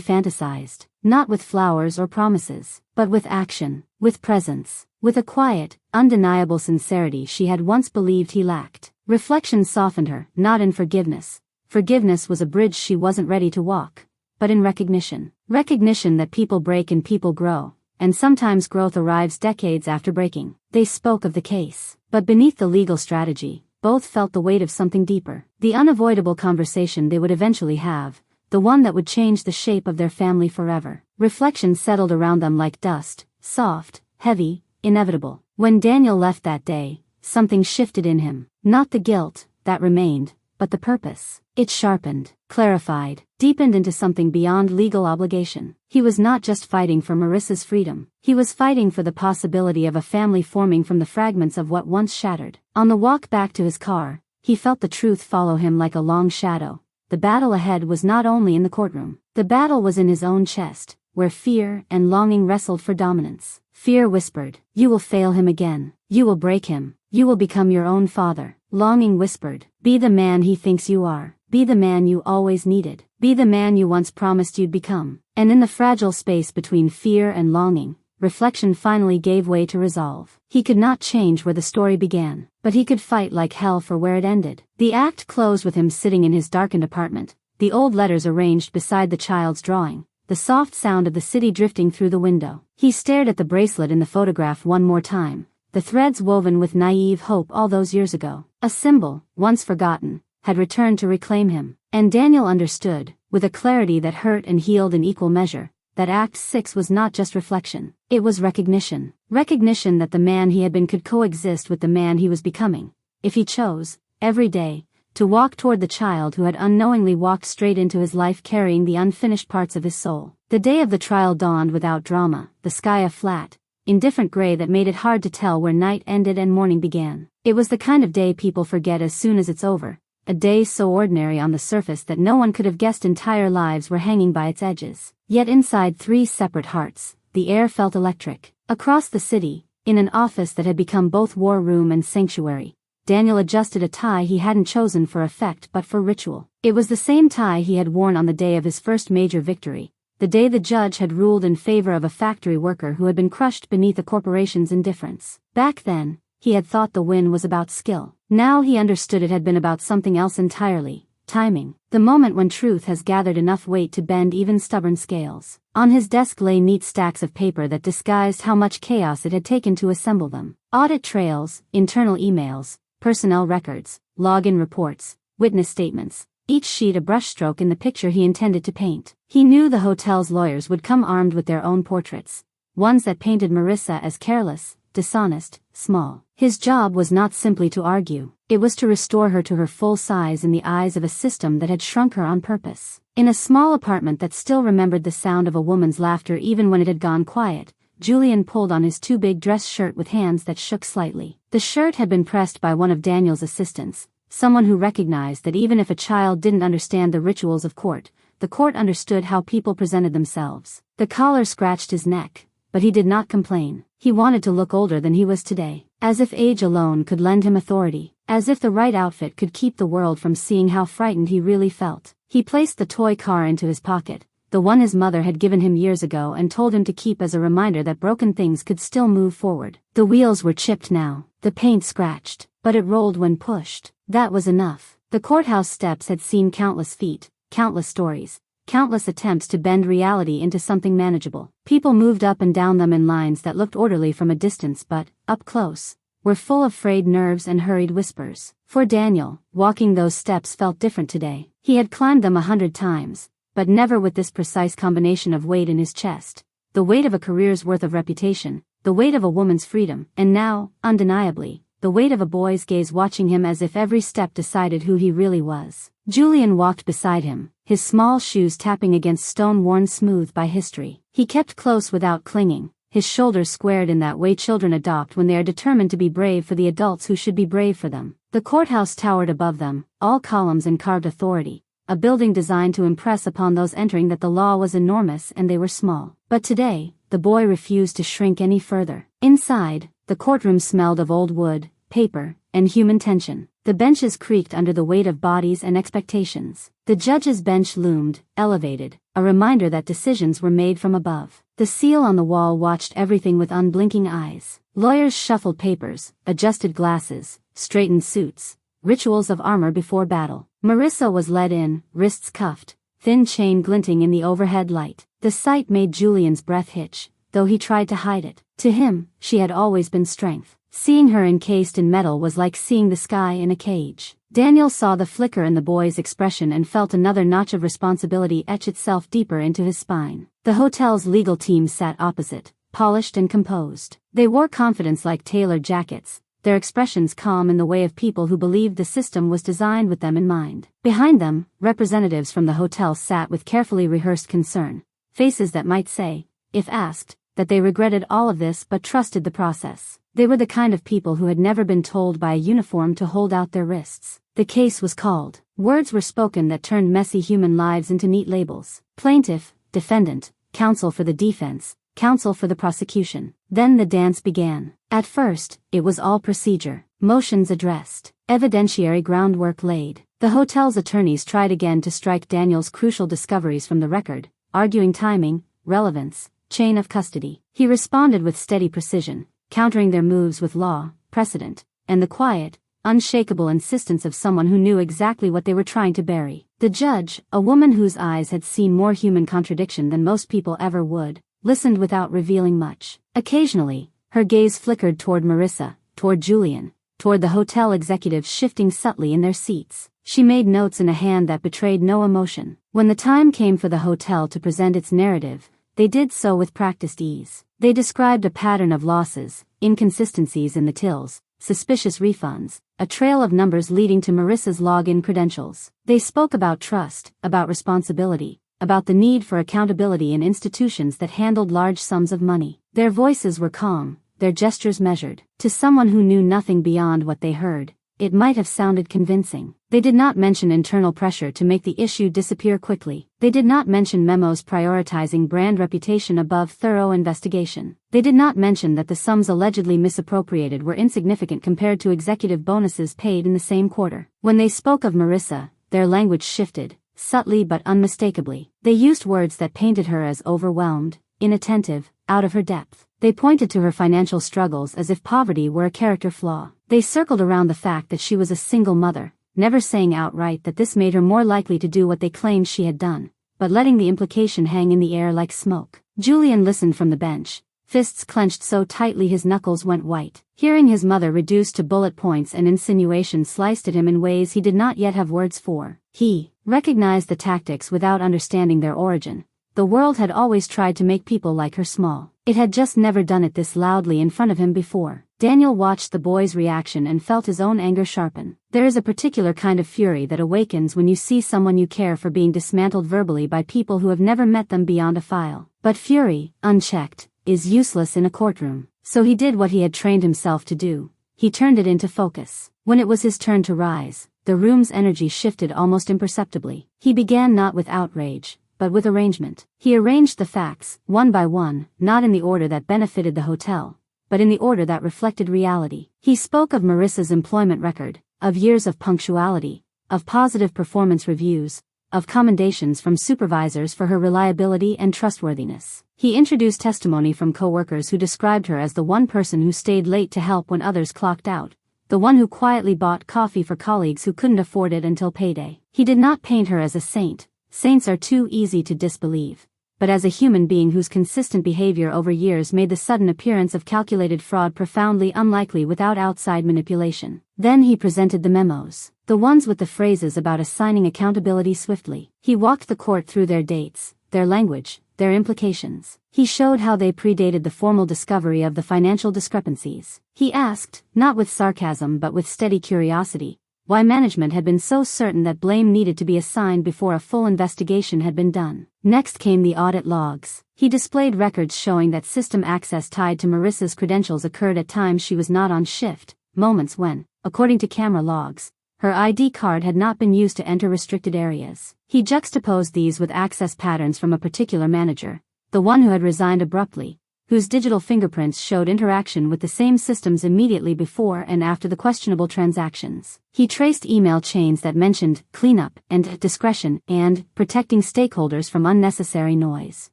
Speaker 1: fantasized, not with flowers or promises, but with action, with presence, with a quiet, undeniable sincerity she had once believed he lacked. Reflection softened her, not in forgiveness. Forgiveness was a bridge she wasn't ready to walk, but in recognition. Recognition that people break and people grow, and sometimes growth arrives decades after breaking. They spoke of the case, but beneath the legal strategy, both felt the weight of something deeper. The unavoidable conversation they would eventually have, the one that would change the shape of their family forever. Reflection settled around them like dust, soft, heavy, inevitable. When Daniel left that day, something shifted in him. Not the guilt, that remained, but the purpose. It sharpened, clarified, deepened into something beyond legal obligation. He was not just fighting for Marissa's freedom. He was fighting for the possibility of a family forming from the fragments of what once shattered. On the walk back to his car, he felt the truth follow him like a long shadow. The battle ahead was not only in the courtroom. The battle was in his own chest, where fear and longing wrestled for dominance. Fear whispered, "You will fail him again. You will break him. You will become your own father." Longing whispered, "Be the man he thinks you are. Be the man you always needed. Be the man you once promised you'd become." And in the fragile space between fear and longing, reflection finally gave way to resolve. He could not change where the story began, but he could fight like hell for where it ended. The act closed with him sitting in his darkened apartment, the old letters arranged beside the child's drawing, the soft sound of the city drifting through the window. He stared at the bracelet in the photograph one more time, the threads woven with naive hope all those years ago. A symbol, once forgotten, had returned to reclaim him. And Daniel understood, with a clarity that hurt and healed in equal measure, that Act 6 was not just reflection. It was recognition. Recognition that the man he had been could coexist with the man he was becoming, if he chose, every day, to walk toward the child who had unknowingly walked straight into his life carrying the unfinished parts of his soul. The day of the trial dawned without drama, the sky a flat, indifferent gray that made it hard to tell where night ended and morning began. It was the kind of day people forget as soon as it's over. A day so ordinary on the surface that no one could have guessed entire lives were hanging by its edges. Yet inside three separate hearts, the air felt electric. Across the city, in an office that had become both war room and sanctuary, Daniel adjusted a tie he hadn't chosen for effect but for ritual. It was the same tie he had worn on the day of his first major victory, the day the judge had ruled in favor of a factory worker who had been crushed beneath a corporation's indifference. Back then, he had thought the win was about skill. Now he understood it had been about something else entirely, timing. The moment when truth has gathered enough weight to bend even stubborn scales. On his desk lay neat stacks of paper that disguised how much chaos it had taken to assemble them. Audit trails, internal emails, personnel records, login reports, witness statements, each sheet a brushstroke in the picture he intended to paint. He knew the hotel's lawyers would come armed with their own portraits, ones that painted Marissa as careless, dishonest, small. His job was not simply to argue, it was to restore her to her full size in the eyes of a system that had shrunk her on purpose. In a small apartment that still remembered the sound of a woman's laughter even when it had gone quiet, Julian pulled on his too big dress shirt with hands that shook slightly. The shirt had been pressed by one of Daniel's assistants, someone who recognized that even if a child didn't understand the rituals of court, the court understood how people presented themselves. The collar scratched his neck, but he did not complain. He wanted to look older than he was today, as if age alone could lend him authority, as if the right outfit could keep the world from seeing how frightened he really felt. He placed the toy car into his pocket, the one his mother had given him years ago and told him to keep as a reminder that broken things could still move forward. The wheels were chipped now, the paint scratched, but it rolled when pushed. That was enough. The courthouse steps had seen countless feet, countless stories, countless attempts to bend reality into something manageable. People moved up and down them in lines that looked orderly from a distance but, up close, were full of frayed nerves and hurried whispers. For Daniel, walking those steps felt different today. He had climbed them 100 times, but never with this precise combination of weight in his chest. The weight of a career's worth of reputation, the weight of a woman's freedom, and now, undeniably, the weight of a boy's gaze watching him as if every step decided who he really was. Julian walked beside him, his small shoes tapping against stone worn smooth by history. He kept close without clinging, his shoulders squared in that way children adopt when they are determined to be brave for the adults who should be brave for them. The courthouse towered above them, all columns and carved authority, a building designed to impress upon those entering that the law was enormous and they were small. But today, the boy refused to shrink any further. Inside, the courtroom smelled of old wood, paper, and human tension. The benches creaked under the weight of bodies and expectations. The judge's bench loomed, elevated, a reminder that decisions were made from above. The seal on the wall watched everything with unblinking eyes. Lawyers shuffled papers, adjusted glasses, straightened suits, rituals of armor before battle. Marissa was led in, wrists cuffed, thin chain glinting in the overhead light. The sight made Julian's breath hitch, though he tried to hide it. To him, she had always been strength. Seeing her encased in metal was like seeing the sky in a cage. Daniel saw the flicker in the boy's expression and felt another notch of responsibility etch itself deeper into his spine. The hotel's legal team sat opposite, polished and composed. They wore confidence like tailored jackets, their expressions calm in the way of people who believed the system was designed with them in mind. Behind them, representatives from the hotel sat with carefully rehearsed concern, faces that might say, if asked, that they regretted all of this but trusted the process. They were the kind of people who had never been told by a uniform to hold out their wrists. The case was called. Words were spoken that turned messy human lives into neat labels. Plaintiff, defendant, counsel for the defense, counsel for the prosecution. Then the dance began. At first, it was all procedure. Motions addressed. Evidentiary groundwork laid. The hotel's attorneys tried again to strike Daniel's crucial discoveries from the record, arguing timing, relevance, chain of custody. He responded with steady precision, countering their moves with law, precedent, and the quiet, unshakable insistence of someone who knew exactly what they were trying to bury. The judge, a woman whose eyes had seen more human contradiction than most people ever would, listened without revealing much. Occasionally, her gaze flickered toward Marissa, toward Julian, toward the hotel executives shifting subtly in their seats. She made notes in a hand that betrayed no emotion. When the time came for the hotel to present its narrative, they did so with practiced ease. They described a pattern of losses, inconsistencies in the tills, suspicious refunds, a trail of numbers leading to Marissa's login credentials. They spoke about trust, about responsibility, about the need for accountability in institutions that handled large sums of money. Their voices were calm, their gestures measured. To someone who knew nothing beyond what they heard, it might have sounded convincing. They did not mention internal pressure to make the issue disappear quickly. They did not mention memos prioritizing brand reputation above thorough investigation. They did not mention that the sums allegedly misappropriated were insignificant compared to executive bonuses paid in the same quarter. When they spoke of Marissa, their language shifted, subtly but unmistakably. They used words that painted her as overwhelmed, inattentive, out of her depth. They pointed to her financial struggles as if poverty were a character flaw. They circled around the fact that she was a single mother, never saying outright that this made her more likely to do what they claimed she had done, but letting the implication hang in the air like smoke. Julian listened from the bench, fists clenched so tightly his knuckles went white. Hearing his mother reduced to bullet points and insinuations sliced at him in ways he did not yet have words for. He recognized the tactics without understanding their origin. The world had always tried to make people like her small. It had just never done it this loudly in front of him before. Daniel watched the boy's reaction and felt his own anger sharpen. There is a particular kind of fury that awakens when you see someone you care for being dismantled verbally by people who have never met them beyond a file. But fury, unchecked, is useless in a courtroom. So he did what he had trained himself to do, he turned it into focus. When it was his turn to rise, the room's energy shifted almost imperceptibly. He began not with outrage, but with arrangement. He arranged the facts, one by one, not in the order that benefited the hotel, but in the order that reflected reality. He spoke of Marissa's employment record, of years of punctuality, of positive performance reviews, of commendations from supervisors for her reliability and trustworthiness. He introduced testimony from coworkers who described her as the one person who stayed late to help when others clocked out, the one who quietly bought coffee for colleagues who couldn't afford it until payday. He did not paint her as a saint. Saints are too easy to disbelieve, but as a human being whose consistent behavior over years made the sudden appearance of calculated fraud profoundly unlikely without outside manipulation. Then he presented the memos, the ones with the phrases about assigning accountability swiftly. He walked the court through their dates, their language, their implications. He showed how they predated the formal discovery of the financial discrepancies. He asked, not with sarcasm but with steady curiosity, why management had been so certain that blame needed to be assigned before a full investigation had been done. Next came the audit logs. He displayed records showing that system access tied to Marissa's credentials occurred at times she was not on shift, moments when, according to camera logs, her ID card had not been used to enter restricted areas. He juxtaposed these with access patterns from a particular manager, the one who had resigned abruptly, whose digital fingerprints showed interaction with the same systems immediately before and after the questionable transactions. He traced email chains that mentioned cleanup and discretion and protecting stakeholders from unnecessary noise.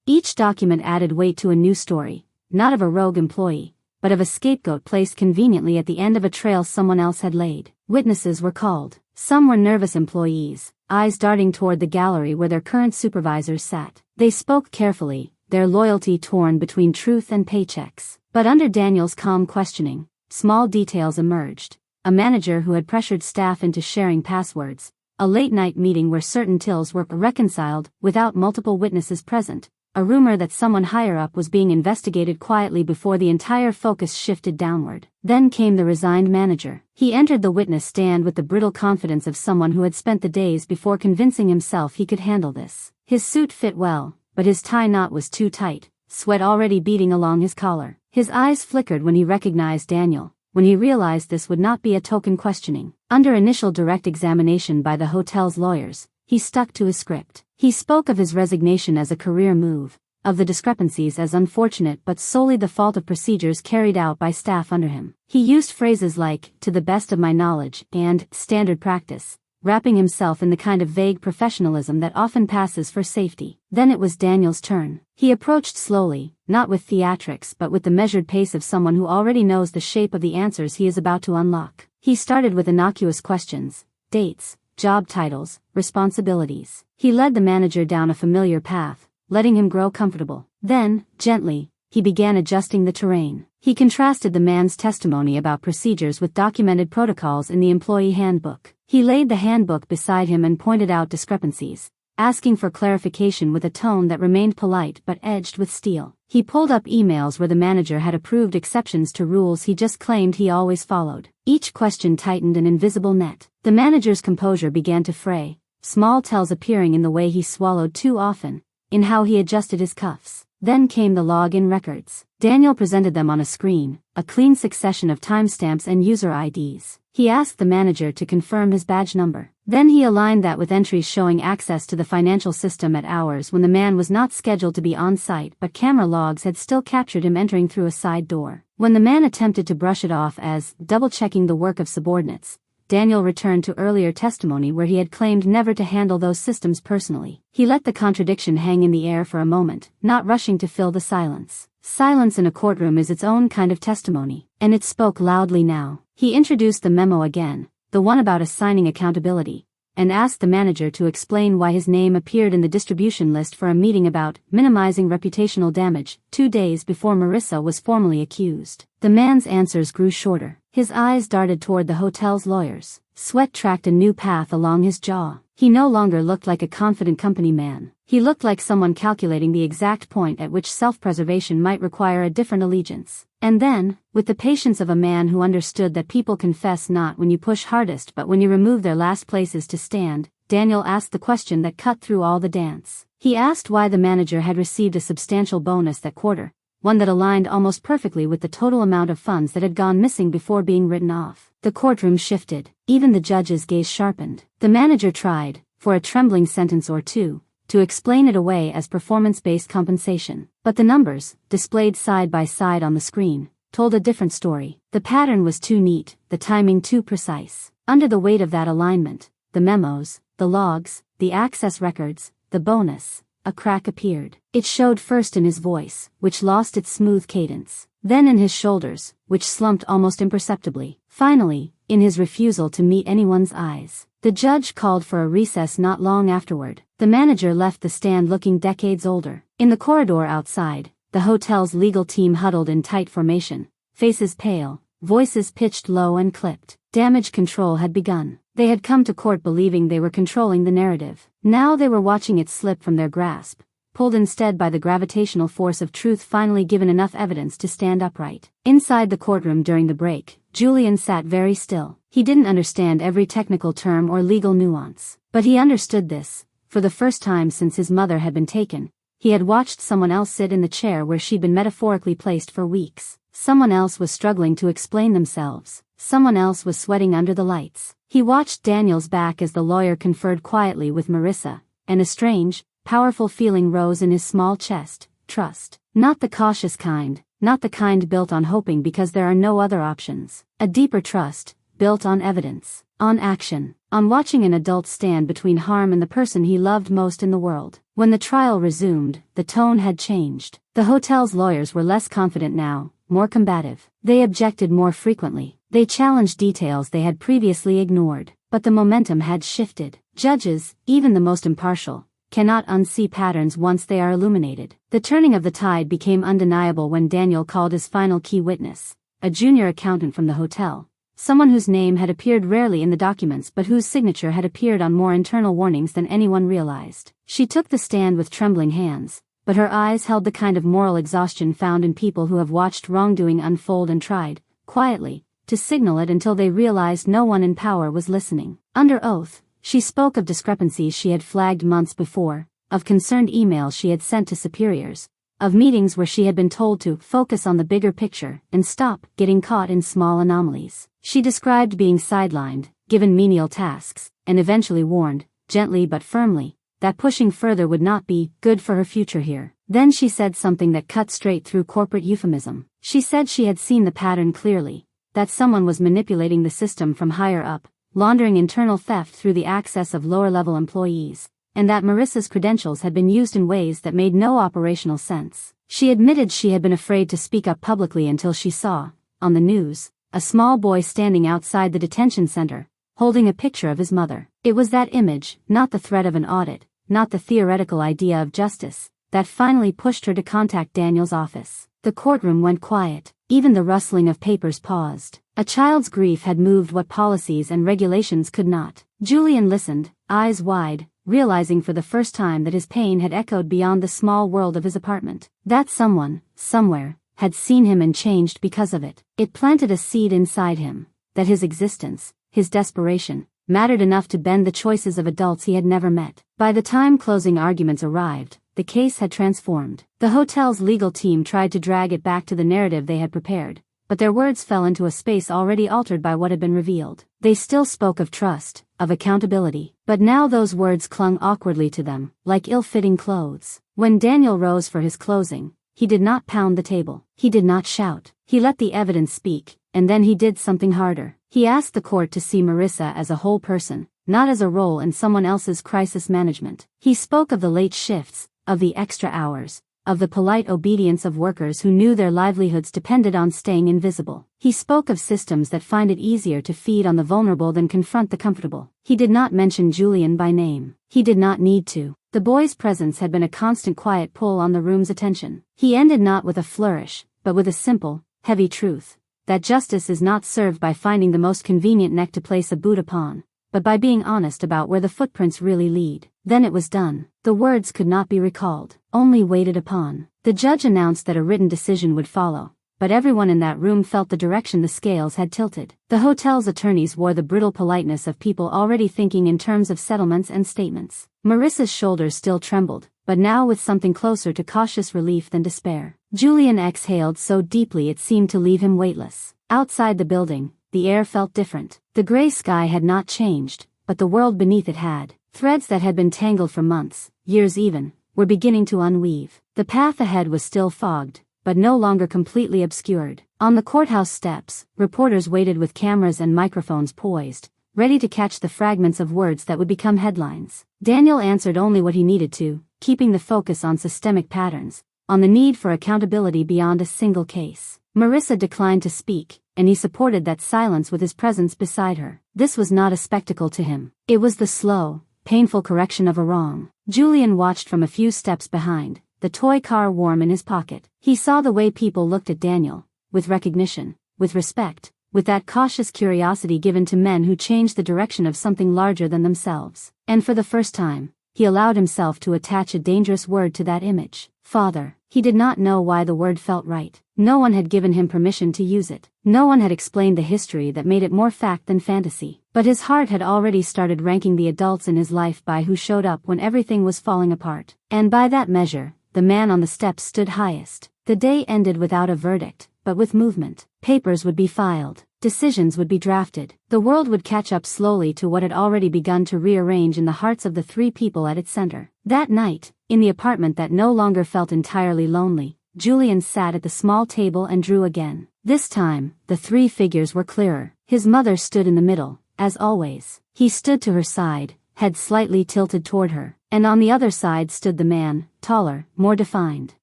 Speaker 1: Each document added weight to a new story, not of a rogue employee, but of a scapegoat placed conveniently at the end of a trail someone else had laid. Witnesses were called. Some were nervous employees, eyes darting toward the gallery where their current supervisors sat. They spoke carefully, their loyalty torn between truth and paychecks. But under Daniel's calm questioning, small details emerged. A manager who had pressured staff into sharing passwords, a late-night meeting where certain tills were reconciled without multiple witnesses present, a rumor that someone higher up was being investigated quietly before the entire focus shifted downward. Then came the resigned manager. He entered the witness stand with the brittle confidence of someone who had spent the days before convincing himself he could handle this. His suit fit well, but his tie knot was too tight, sweat already beading along his collar. His eyes flickered when he recognized Daniel, when he realized this would not be a token questioning. Under initial direct examination by the hotel's lawyers, he stuck to his script. He spoke of his resignation as a career move, of the discrepancies as unfortunate but solely the fault of procedures carried out by staff under him. He used phrases like, "to the best of my knowledge," and "standard practice," wrapping himself in the kind of vague professionalism that often passes for safety. Then it was Daniel's turn. He approached slowly, not with theatrics but with the measured pace of someone who already knows the shape of the answers he is about to unlock. He started with innocuous questions, dates, job titles, responsibilities. He led the manager down a familiar path, letting him grow comfortable. Then, gently, he began adjusting the terrain. He contrasted the man's testimony about procedures with documented protocols in the employee handbook. He laid the handbook beside him and pointed out discrepancies, asking for clarification with a tone that remained polite but edged with steel. He pulled up emails where the manager had approved exceptions to rules he just claimed he always followed. Each question tightened an invisible net. The manager's composure began to fray, small tells appearing in the way he swallowed too often, in how he adjusted his cuffs. Then came the log-in records. Daniel presented them on a screen, a clean succession of timestamps and user IDs. He asked the manager to confirm his badge number. Then he aligned that with entries showing access to the financial system at hours when the man was not scheduled to be on site but camera logs had still captured him entering through a side door. When the man attempted to brush it off as double-checking the work of subordinates, Daniel returned to earlier testimony where he had claimed never to handle those systems personally. He let the contradiction hang in the air for a moment, not rushing to fill the silence. Silence in a courtroom is its own kind of testimony, and it spoke loudly now. He introduced the memo again, the one about assigning accountability, and asked the manager to explain why his name appeared in the distribution list for a meeting about minimizing reputational damage 2 days before Marissa was formally accused. The man's answers grew shorter. His eyes darted toward the hotel's lawyers. Sweat tracked a new path along his jaw. He no longer looked like a confident company man. He looked like someone calculating the exact point at which self-preservation might require a different allegiance. And then, with the patience of a man who understood that people confess not when you push hardest but when you remove their last places to stand, Daniel asked the question that cut through all the dance. He asked why the manager had received a substantial bonus that quarter, one that aligned almost perfectly with the total amount of funds that had gone missing before being written off. The courtroom shifted. Even the judge's gaze sharpened. The manager tried, for a trembling sentence or two, to explain it away as performance-based compensation. But the numbers, displayed side by side on the screen, told a different story. The pattern was too neat, the timing too precise. Under the weight of that alignment, the memos, the logs, the access records, the bonus, a crack appeared. It showed first in his voice, which lost its smooth cadence, then in his shoulders, which slumped almost imperceptibly, finally, in his refusal to meet anyone's eyes. The judge called for a recess not long afterward. The manager left the stand looking decades older. In the corridor outside, the hotel's legal team huddled in tight formation, faces pale, voices pitched low and clipped. Damage control had begun. They had come to court believing they were controlling the narrative. Now they were watching it slip from their grasp, pulled instead by the gravitational force of truth finally given enough evidence to stand upright. Inside the courtroom during the break, Julian sat very still. He didn't understand every technical term or legal nuance. But he understood this. For the first time since his mother had been taken, he had watched someone else sit in the chair where she'd been metaphorically placed for weeks. Someone else was struggling to explain themselves. Someone else was sweating under the lights. He watched Daniel's back as the lawyer conferred quietly with Marissa, and a strange, powerful feeling rose in his small chest. Trust. Not the cautious kind, not the kind built on hoping because there are no other options. A deeper trust, built on evidence, on action, on watching an adult stand between harm and the person he loved most in the world. When the trial resumed, the tone had changed. The hotel's lawyers were less confident now, more combative. They objected more frequently. They challenged details they had previously ignored. But the momentum had shifted. Judges, even the most impartial, cannot unsee patterns once they are illuminated. The turning of the tide became undeniable when Daniel called his final key witness, a junior accountant from the hotel, someone whose name had appeared rarely in the documents but whose signature had appeared on more internal warnings than anyone realized. She took the stand with trembling hands, but her eyes held the kind of moral exhaustion found in people who have watched wrongdoing unfold and tried, quietly, to signal it until they realized no one in power was listening. Under oath, she spoke of discrepancies she had flagged months before, of concerned emails she had sent to superiors, of meetings where she had been told to focus on the bigger picture and stop getting caught in small anomalies. She described being sidelined, given menial tasks, and eventually warned, gently but firmly, that pushing further would not be good for her future here. Then she said something that cut straight through corporate euphemism. She said she had seen the pattern clearly, that someone was manipulating the system from higher up, laundering internal theft through the access of lower-level employees, and that Marissa's credentials had been used in ways that made no operational sense. She admitted she had been afraid to speak up publicly until she saw, on the news, a small boy standing outside the detention center, holding a picture of his mother. It was that image, not the threat of an audit, not the theoretical idea of justice, that finally pushed her to contact Daniel's office. The courtroom went quiet. Even the rustling of papers paused. A child's grief had moved what policies and regulations could not. Julian listened, eyes wide, realizing for the first time that his pain had echoed beyond the small world of his apartment. That someone, somewhere, had seen him and changed because of it. It planted a seed inside him, that his existence, his desperation, mattered enough to bend the choices of adults he had never met. By the time closing arguments arrived, the case had transformed. The hotel's legal team tried to drag it back to the narrative they had prepared, but their words fell into a space already altered by what had been revealed. They still spoke of trust, of accountability, but now those words clung awkwardly to them, like ill-fitting clothes. When Daniel rose for his closing, he did not pound the table. He did not shout. He let the evidence speak, and then he did something harder. He asked the court to see Marissa as a whole person, not as a role in someone else's crisis management. He spoke of the late shifts, of the extra hours, of the polite obedience of workers who knew their livelihoods depended on staying invisible. He spoke of systems that find it easier to feed on the vulnerable than confront the comfortable. He did not mention Julian by name. He did not need to. The boy's presence had been a constant quiet pull on the room's attention. He ended not with a flourish, but with a simple, heavy truth, that justice is not served by finding the most convenient neck to place a boot upon, but by being honest about where the footprints really lead. Then it was done. The words could not be recalled, only waited upon. The judge announced that a written decision would follow, but everyone in that room felt the direction the scales had tilted. The hotel's attorneys wore the brittle politeness of people already thinking in terms of settlements and statements. Marissa's shoulders still trembled, but now with something closer to cautious relief than despair. Julian exhaled so deeply it seemed to leave him weightless. Outside the building, the air felt different. The gray sky had not changed, but the world beneath it had. Threads that had been tangled for months, years even, were beginning to unweave. The path ahead was still fogged, but no longer completely obscured. On the courthouse steps, reporters waited with cameras and microphones poised, ready to catch the fragments of words that would become headlines. Daniel answered only what he needed to, keeping the focus on systemic patterns, on the need for accountability beyond a single case. Marissa declined to speak, and he supported that silence with his presence beside her. This was not a spectacle to him. It was the slow, painful correction of a wrong. Julian watched from a few steps behind, the toy car warm in his pocket. He saw the way people looked at Daniel, with recognition, with respect, with that cautious curiosity given to men who changed the direction of something larger than themselves. And for the first time, he allowed himself to attach a dangerous word to that image. Father. He did not know why the word felt right. No one had given him permission to use it. No one had explained the history that made it more fact than fantasy. But his heart had already started ranking the adults in his life by who showed up when everything was falling apart. And by that measure, the man on the steps stood highest. The day ended without a verdict, but with movement. Papers would be filed. Decisions would be drafted. The world would catch up slowly to what had already begun to rearrange in the hearts of the three people at its center. That night, in the apartment that no longer felt entirely lonely, Julian sat at the small table and drew again. This time, the three figures were clearer. His mother stood in the middle, as always. He stood to her side, head slightly tilted toward her, and on the other side stood the man, taller, more defined.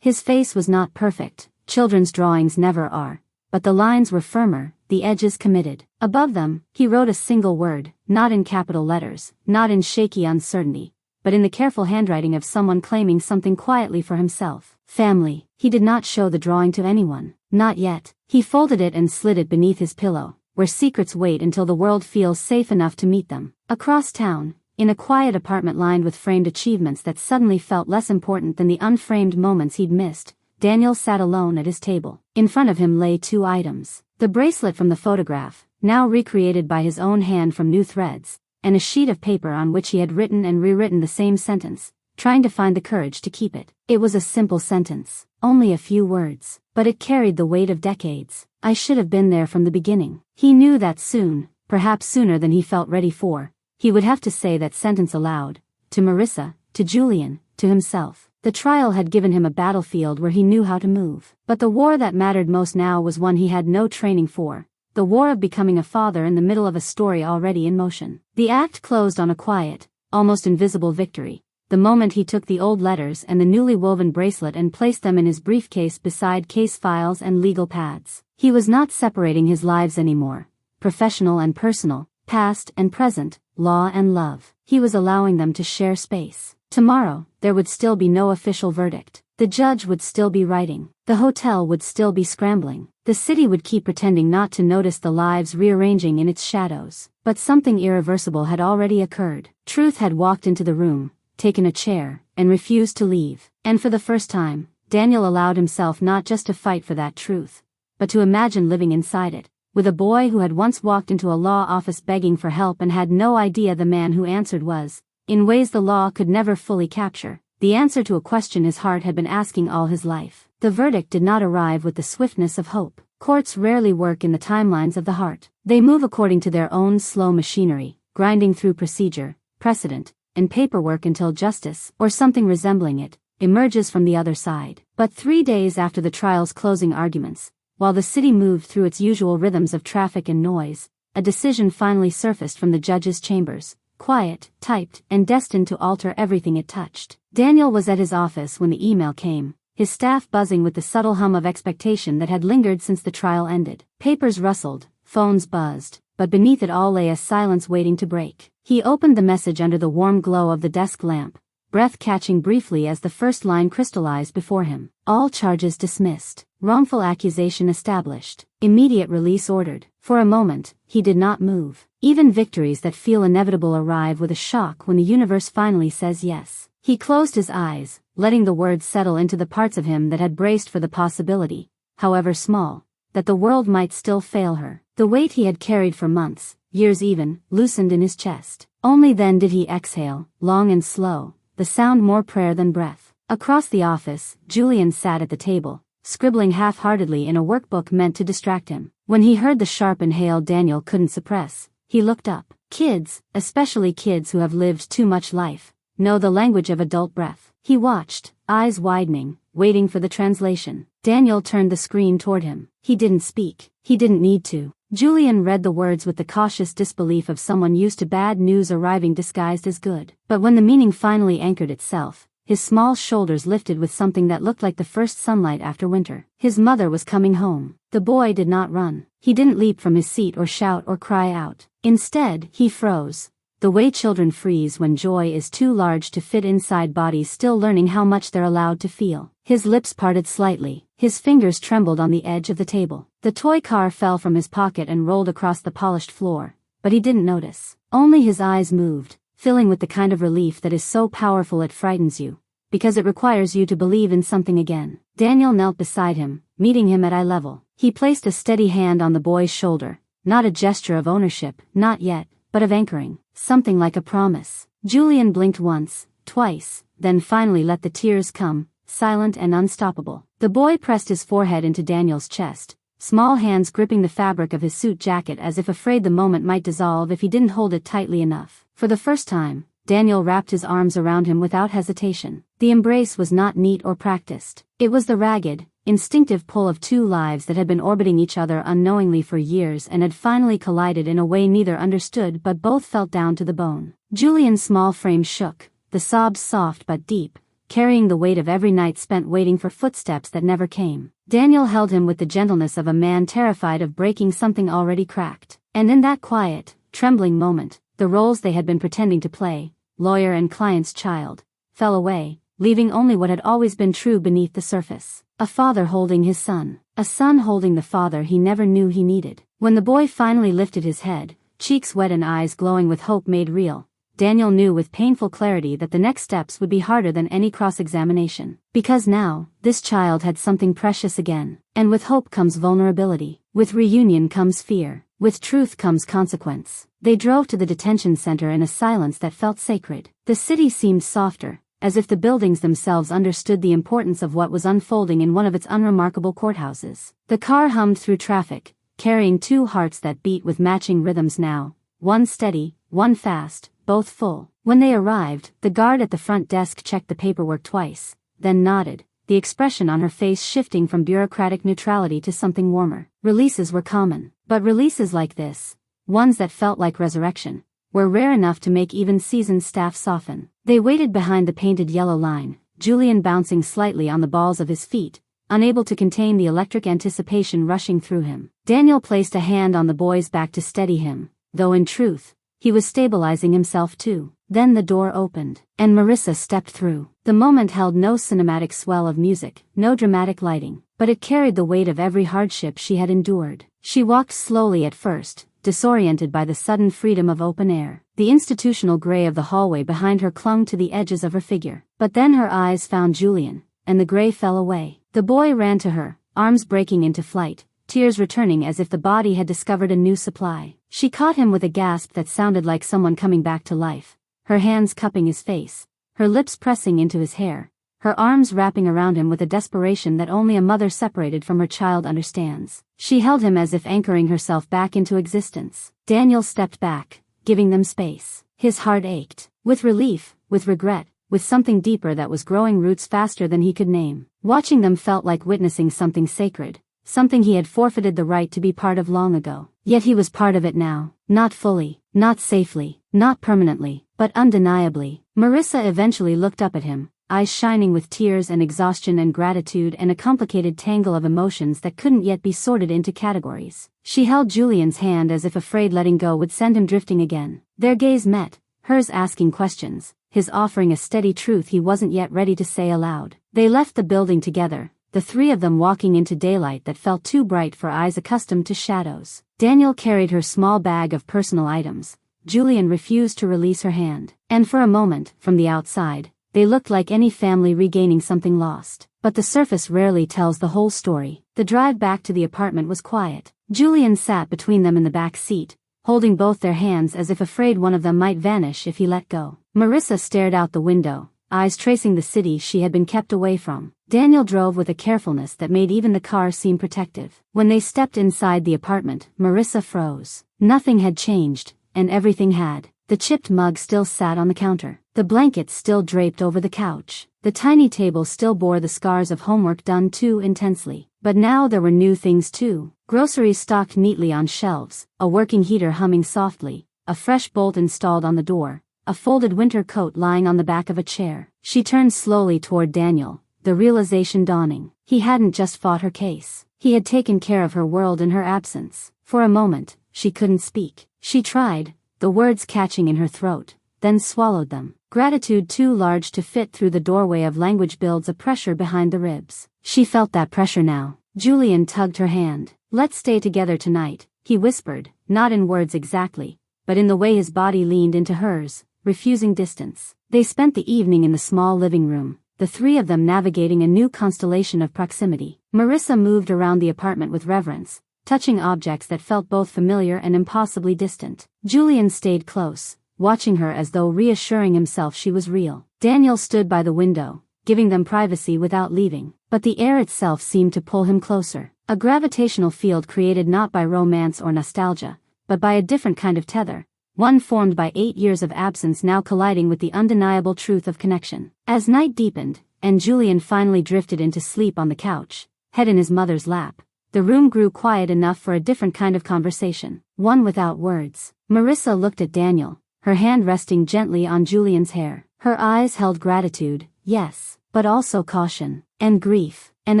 Speaker 1: His face was not perfect, children's drawings never are, but the lines were firmer, the edges committed. Above them, he wrote a single word, not in capital letters, not in shaky uncertainty, but in the careful handwriting of someone claiming something quietly for himself. Family. He did not show the drawing to anyone. Not yet. He folded it and slid it beneath his pillow, where secrets wait until the world feels safe enough to meet them. Across town, in a quiet apartment lined with framed achievements that suddenly felt less important than the unframed moments he'd missed, Daniel sat alone at his table. In front of him lay two items. The bracelet from the photograph, now recreated by his own hand from new threads, and a sheet of paper on which he had written and rewritten the same sentence, trying to find the courage to keep it. It was a simple sentence, only a few words, but it carried the weight of decades. I should have been there from the beginning. He knew that soon, perhaps sooner than he felt ready for, he would have to say that sentence aloud, to Marissa, to Julian, to himself. The trial had given him a battlefield where he knew how to move. But the war that mattered most now was one he had no training for. The war of becoming a father in the middle of a story already in motion. The act closed on a quiet, almost invisible victory. The moment he took the old letters and the newly woven bracelet and placed them in his briefcase beside case files and legal pads. He was not separating his lives anymore. Professional and personal, past and present, law and love. He was allowing them to share space. Tomorrow, there would still be no official verdict. The judge would still be writing. The hotel would still be scrambling. The city would keep pretending not to notice the lives rearranging in its shadows. But something irreversible had already occurred. Truth had walked into the room, taken a chair, and refused to leave. And for the first time, Daniel allowed himself not just to fight for that truth, but to imagine living inside it, with a boy who had once walked into a law office begging for help and had no idea the man who answered was, in ways the law could never fully capture, the answer to a question his heart had been asking all his life. The verdict did not arrive with the swiftness of hope. Courts rarely work in the timelines of the heart. They move according to their own slow machinery, grinding through procedure, precedent, and paperwork until justice, or something resembling it, emerges from the other side. But 3 days after the trial's closing arguments, while the city moved through its usual rhythms of traffic and noise, a decision finally surfaced from the judge's chambers. Quiet, typed, and destined to alter everything it touched. Daniel was at his office when the email came, his staff buzzing with the subtle hum of expectation that had lingered since the trial ended. Papers rustled, phones buzzed, but beneath it all lay a silence waiting to break. He opened the message under the warm glow of the desk lamp, breath catching briefly as the first line crystallized before him. All charges dismissed. Wrongful accusation established. Immediate release ordered. For a moment, he did not move. Even victories that feel inevitable arrive with a shock when the universe finally says yes. He closed his eyes, letting the words settle into the parts of him that had braced for the possibility, however small, that the world might still fail her. The weight he had carried for months, years even, loosened in his chest. Only then did he exhale, long and slow, the sound more prayer than breath. Across the office, Julian sat at the table, scribbling half-heartedly in a workbook meant to distract him. When he heard the sharp inhale Daniel couldn't suppress, he looked up. Kids, especially kids who have lived too much life, know the language of adult breath. He watched, eyes widening, waiting for the translation. Daniel turned the screen toward him. He didn't speak. He didn't need to. Julian read the words with the cautious disbelief of someone used to bad news arriving disguised as good. But when the meaning finally anchored itself, his small shoulders lifted with something that looked like the first sunlight after winter. His mother was coming home. The boy did not run. He didn't leap from his seat or shout or cry out. Instead, he froze. The way children freeze when joy is too large to fit inside bodies still learning how much they're allowed to feel. His lips parted slightly. His fingers trembled on the edge of the table. The toy car fell from his pocket and rolled across the polished floor, but he didn't notice. Only his eyes moved, filling with the kind of relief that is so powerful it frightens you, because it requires you to believe in something again. Daniel knelt beside him, meeting him at eye level. He placed a steady hand on the boy's shoulder, not a gesture of ownership, not yet, but of anchoring, something like a promise. Julian blinked once, twice, then finally let the tears come, silent and unstoppable. The boy pressed his forehead into Daniel's chest, small hands gripping the fabric of his suit jacket as if afraid the moment might dissolve if he didn't hold it tightly enough. For the first time, Daniel wrapped his arms around him without hesitation. The embrace was not neat or practiced. It was the ragged, instinctive pull of two lives that had been orbiting each other unknowingly for years and had finally collided in a way neither understood but both felt down to the bone. Julian's small frame shook, the sobs soft but deep, carrying the weight of every night spent waiting for footsteps that never came. Daniel held him with the gentleness of a man terrified of breaking something already cracked. And in that quiet, trembling moment, the roles they had been pretending to play, lawyer and client's child, fell away, leaving only what had always been true beneath the surface. A father holding his son. A son holding the father he never knew he needed. When the boy finally lifted his head, cheeks wet and eyes glowing with hope made real, Daniel knew with painful clarity that the next steps would be harder than any cross-examination. Because now, this child had something precious again. And with hope comes vulnerability. With reunion comes fear. With truth comes consequence. They drove to the detention center in a silence that felt sacred. The city seemed softer, as if the buildings themselves understood the importance of what was unfolding in one of its unremarkable courthouses. The car hummed through traffic, carrying two hearts that beat with matching rhythms now, one steady, one fast, both full. When they arrived, the guard at the front desk checked the paperwork twice, then nodded, the expression on her face shifting from bureaucratic neutrality to something warmer. Releases were common, but releases like this, ones that felt like resurrection, were rare enough to make even seasoned staff soften. They waited behind the painted yellow line, Julian bouncing slightly on the balls of his feet, unable to contain the electric anticipation rushing through him. Daniel placed a hand on the boy's back to steady him, though in truth, he was stabilizing himself too. Then the door opened, and Marissa stepped through. The moment held no cinematic swell of music, no dramatic lighting, but it carried the weight of every hardship she had endured. She walked slowly at first, disoriented by the sudden freedom of open air. The institutional gray of the hallway behind her clung to the edges of her figure. But then her eyes found Julian, and the gray fell away. The boy ran to her, arms breaking into flight, tears returning as if the body had discovered a new supply. She caught him with a gasp that sounded like someone coming back to life, her hands cupping his face, her lips pressing into his hair, her arms wrapping around him with a desperation that only a mother separated from her child understands. She held him as if anchoring herself back into existence. Daniel stepped back, giving them space. His heart ached. With relief, with regret, with something deeper that was growing roots faster than he could name. Watching them felt like witnessing something sacred, something he had forfeited the right to be part of long ago. Yet he was part of it now. Not fully, not safely, not permanently, but undeniably. Marissa eventually looked up at him, eyes shining with tears and exhaustion and gratitude and a complicated tangle of emotions that couldn't yet be sorted into categories. She held Julian's hand as if afraid letting go would send him drifting again. Their gaze met, hers asking questions, his offering a steady truth he wasn't yet ready to say aloud. They left the building together, the three of them walking into daylight that felt too bright for eyes accustomed to shadows. Daniel carried her small bag of personal items. Julian refused to release her hand. And for a moment, from the outside, they looked like any family regaining something lost. But the surface rarely tells the whole story. The drive back to the apartment was quiet. Julian sat between them in the back seat, holding both their hands as if afraid one of them might vanish if he let go. Marissa stared out the window, eyes tracing the city she had been kept away from. Daniel drove with a carefulness that made even the car seem protective. When they stepped inside the apartment, Marissa froze. Nothing had changed, and everything had. The chipped mug still sat on the counter. The blankets still draped over the couch. The tiny table still bore the scars of homework done too intensely. But now there were new things too. Groceries stocked neatly on shelves, a working heater humming softly, a fresh bolt installed on the door, a folded winter coat lying on the back of a chair. She turned slowly toward Daniel, the realization dawning. He hadn't just fought her case. He had taken care of her world in her absence. For a moment, she couldn't speak. She tried, the words catching in her throat, then swallowed them. Gratitude too large to fit through the doorway of language builds a pressure behind the ribs. She felt that pressure now. Julian tugged her hand. "Let's stay together tonight," he whispered, not in words exactly, but in the way his body leaned into hers, refusing distance. They spent the evening in the small living room, the three of them navigating a new constellation of proximity. Marissa moved around the apartment with reverence, touching objects that felt both familiar and impossibly distant. Julian stayed close, watching her as though reassuring himself she was real. Daniel stood by the window, giving them privacy without leaving, but the air itself seemed to pull him closer. A gravitational field created not by romance or nostalgia, but by a different kind of tether, one formed by 8 years of absence now colliding with the undeniable truth of connection. As night deepened, and Julian finally drifted into sleep on the couch, head in his mother's lap, the room grew quiet enough for a different kind of conversation, one without words. Marissa looked at Daniel, her hand resting gently on Julian's hair. Her eyes held gratitude, yes, but also caution, and grief, and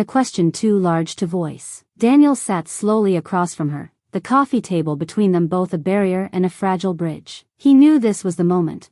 Speaker 1: a question too large to voice. Daniel sat slowly across from her, the coffee table between them both a barrier and a fragile bridge. He knew this was the moment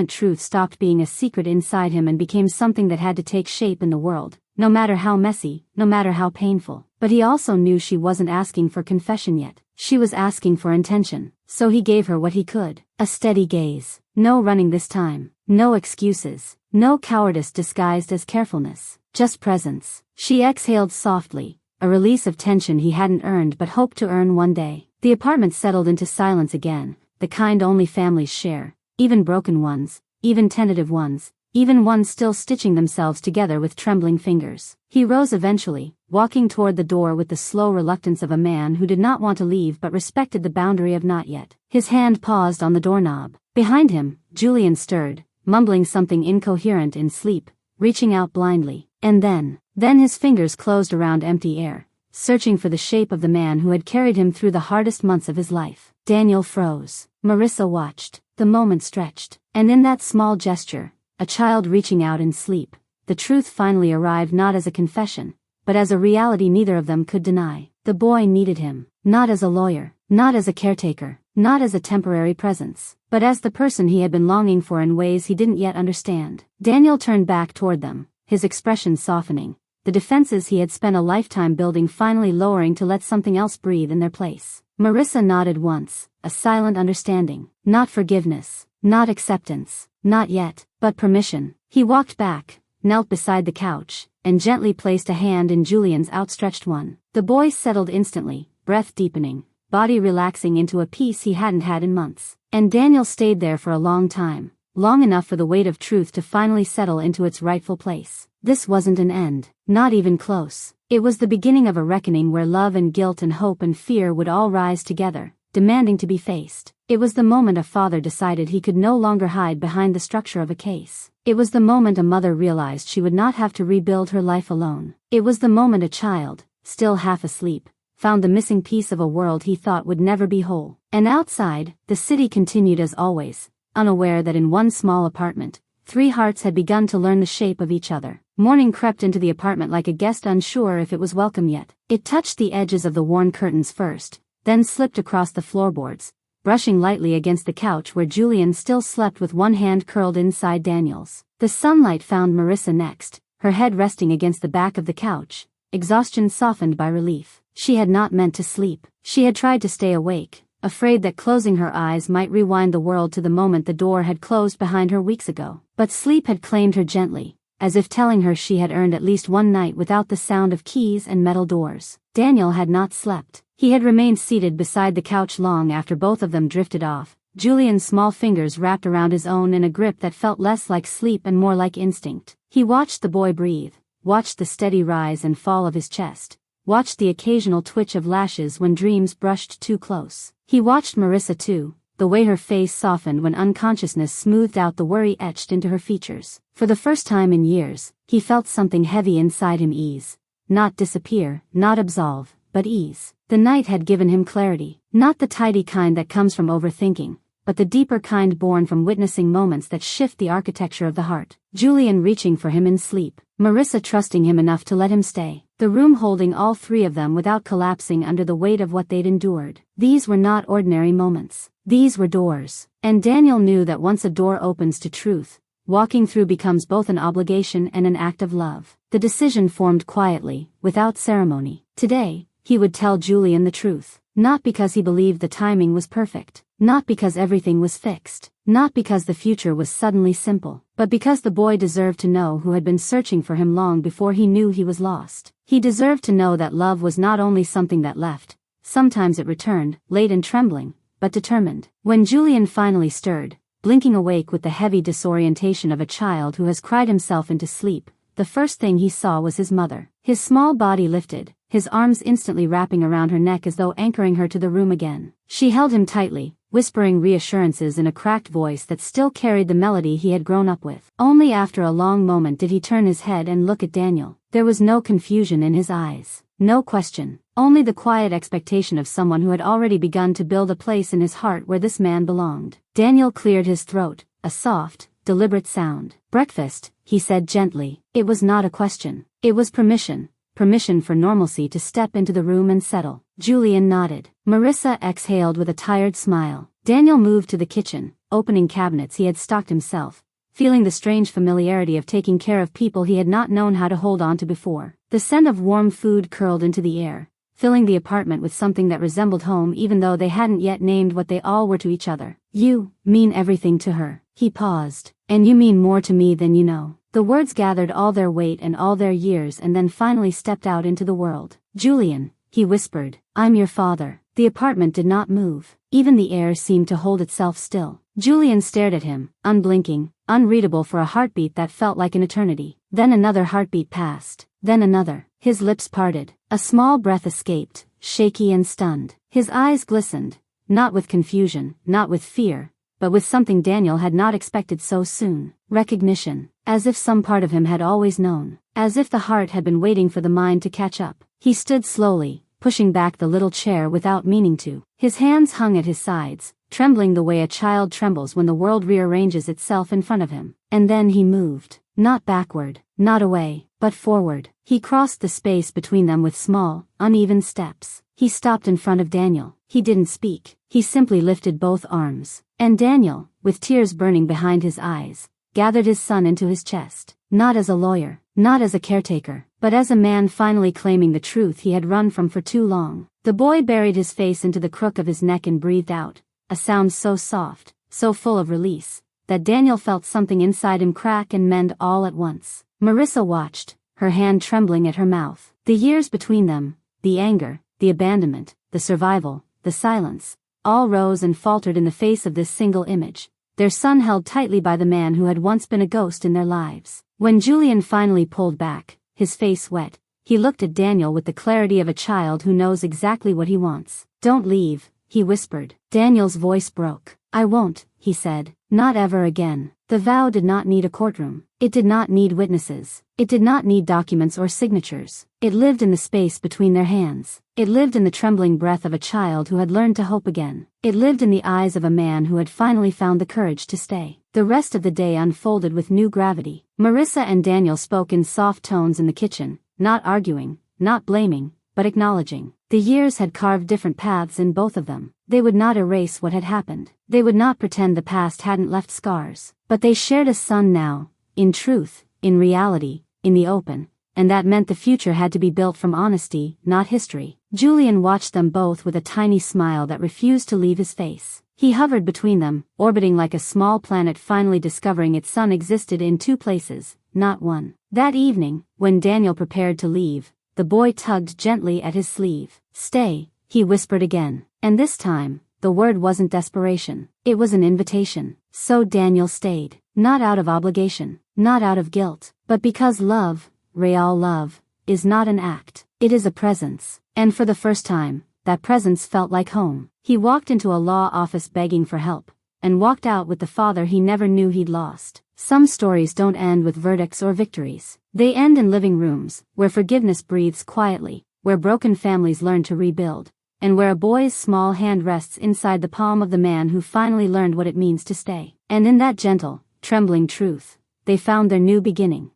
Speaker 1: truth stopped being a secret inside him and became something that had to take shape in the world, no matter how messy, no matter how painful. But he also knew she wasn't asking for confession yet. She was asking for intention, so he gave her what he could. A steady gaze. No running this time. No excuses. No cowardice disguised as carefulness. Just presence. She exhaled softly, a release of tension he hadn't earned but hoped to earn one day. The apartment settled into silence again, the kind only families share, even broken ones, even tentative ones, even ones still stitching themselves together with trembling fingers. He rose eventually, walking toward the door with the slow reluctance of a man who did not want to leave but respected the boundary of not yet. His hand paused on the doorknob. Behind him, Julian stirred, mumbling something incoherent in sleep, reaching out blindly. And then his fingers closed around empty air, searching for the shape of the man who had carried him through the hardest months of his life. Daniel froze. Marissa watched. The moment stretched. And in that small gesture, a child reaching out in sleep, the truth finally arrived not as a confession, but as a reality neither of them could deny. The boy needed him, not as a lawyer, not as a caretaker, not as a temporary presence, but as the person he had been longing for in ways he didn't yet understand. Daniel turned back toward them, his expression softening, the defenses he had spent a lifetime building finally lowering to let something else breathe in their place. Marissa nodded once, a silent understanding, not forgiveness, not acceptance, not yet, but permission. He walked back, knelt beside the couch, and gently placed a hand in Julian's outstretched one. The boy settled instantly, breath deepening, body relaxing into a peace he hadn't had in months. And Daniel stayed there for a long time, long enough for the weight of truth to finally settle into its rightful place. This wasn't an end, not even close. It was the beginning of a reckoning where love and guilt and hope and fear would all rise together, demanding to be faced. It was the moment a father decided he could no longer hide behind the structure of a case. It was the moment a mother realized she would not have to rebuild her life alone. It was the moment a child, still half asleep, found the missing piece of a world he thought would never be whole. And outside, the city continued as always, unaware that in one small apartment, three hearts had begun to learn the shape of each other. Morning crept into the apartment like a guest unsure if it was welcome yet. It touched the edges of the worn curtains first, then slipped across the floorboards, brushing lightly against the couch where Julian still slept with one hand curled inside Daniel's. The sunlight found Marissa next, her head resting against the back of the couch, exhaustion softened by relief. She had not meant to sleep. She had tried to stay awake, afraid that closing her eyes might rewind the world to the moment the door had closed behind her weeks ago. But sleep had claimed her gently, as if telling her she had earned at least one night without the sound of keys and metal doors. Daniel had not slept. He had remained seated beside the couch long after both of them drifted off, Julian's small fingers wrapped around his own in a grip that felt less like sleep and more like instinct. He watched the boy breathe, watched the steady rise and fall of his chest, watched the occasional twitch of lashes when dreams brushed too close. He watched Marissa too, the way her face softened when unconsciousness smoothed out the worry etched into her features. For the first time in years, he felt something heavy inside him ease. Not disappear, not absolve, but ease. The night had given him clarity, not the tidy kind that comes from overthinking, but the deeper kind born from witnessing moments that shift the architecture of the heart. Julian reaching for him in sleep, Marissa trusting him enough to let him stay. The room holding all three of them without collapsing under the weight of what they'd endured. These were not ordinary moments. These were doors. And Daniel knew that once a door opens to truth, walking through becomes both an obligation and an act of love. The decision formed quietly, without ceremony. Today, he would tell Julian the truth. Not because he believed the timing was perfect. Not because everything was fixed. Not because the future was suddenly simple. But because the boy deserved to know who had been searching for him long before he knew he was lost. He deserved to know that love was not only something that left. Sometimes it returned, late and trembling, but determined. When Julian finally stirred, blinking awake with the heavy disorientation of a child who has cried himself into sleep, the first thing he saw was his mother. His small body lifted, his arms instantly wrapping around her neck as though anchoring her to the room again. She held him tightly, whispering reassurances in a cracked voice that still carried the melody he had grown up with. Only after a long moment did he turn his head and look at Daniel. There was no confusion in his eyes, no question, only the quiet expectation of someone who had already begun to build a place in his heart where this man belonged. Daniel cleared his throat, a soft, deliberate sound. "Breakfast," he said gently. It was not a question. It was permission. Permission for normalcy to step into the room and settle. Julian nodded. Marissa exhaled with a tired smile. Daniel moved to the kitchen, opening cabinets he had stocked himself, feeling the strange familiarity of taking care of people he had not known how to hold on to before. The scent of warm food curled into the air, filling the apartment with something that resembled home even though they hadn't yet named what they all were to each other. "You mean everything to her." He paused. "And you mean more to me than you know." The words gathered all their weight and all their years and then finally stepped out into the world. "Julian," he whispered, "I'm your father." The apartment did not move. Even the air seemed to hold itself still. Julian stared at him, unblinking, unreadable for a heartbeat that felt like an eternity. Then another heartbeat passed. Then another. His lips parted. A small breath escaped, shaky and stunned. His eyes glistened, not with confusion, not with fear, but with something Daniel had not expected so soon. Recognition. As if some part of him had always known. As if the heart had been waiting for the mind to catch up. He stood slowly, pushing back the little chair without meaning to. His hands hung at his sides, trembling the way a child trembles when the world rearranges itself in front of him. And then he moved. Not backward, not away, but forward. He crossed the space between them with small, uneven steps. He stopped in front of Daniel. He didn't speak. He simply lifted both arms. And Daniel, with tears burning behind his eyes, gathered his son into his chest. Not as a lawyer, not as a caretaker, but as a man finally claiming the truth he had run from for too long. The boy buried his face into the crook of his neck and breathed out, a sound so soft, so full of release, that Daniel felt something inside him crack and mend all at once. Marissa watched, her hand trembling at her mouth. The years between them, the anger, the abandonment, the survival, the silence, all rose and faltered in the face of this single image, their son held tightly by the man who had once been a ghost in their lives. When Julian finally pulled back, his face wet, he looked at Daniel with the clarity of a child who knows exactly what he wants. "Don't leave," he whispered. Daniel's voice broke. "I won't," he said. "Not ever again." The vow did not need a courtroom. It did not need witnesses. It did not need documents or signatures. It lived in the space between their hands. It lived in the trembling breath of a child who had learned to hope again. It lived in the eyes of a man who had finally found the courage to stay. The rest of the day unfolded with new gravity. Marissa and Daniel spoke in soft tones in the kitchen, not arguing, not blaming, but acknowledging. The years had carved different paths in both of them. They would not erase what had happened. They would not pretend the past hadn't left scars. But they shared a son now, in truth, in reality, in the open, and that meant the future had to be built from honesty, not history. Julian watched them both with a tiny smile that refused to leave his face. He hovered between them, orbiting like a small planet finally discovering its sun existed in two places, not one. That evening, when Daniel prepared to leave, the boy tugged gently at his sleeve. "Stay," he whispered again. And this time, the word wasn't desperation. It was an invitation. So Daniel stayed. Not out of obligation, not out of guilt, but because love, real love, is not an act, it is a presence. And for the first time, that presence felt like home. He walked into a law office begging for help, and walked out with the father he never knew he'd lost. Some stories don't end with verdicts or victories. They end in living rooms, where forgiveness breathes quietly, where broken families learn to rebuild, and where a boy's small hand rests inside the palm of the man who finally learned what it means to stay. And in that gentle, trembling truth, they found their new beginning.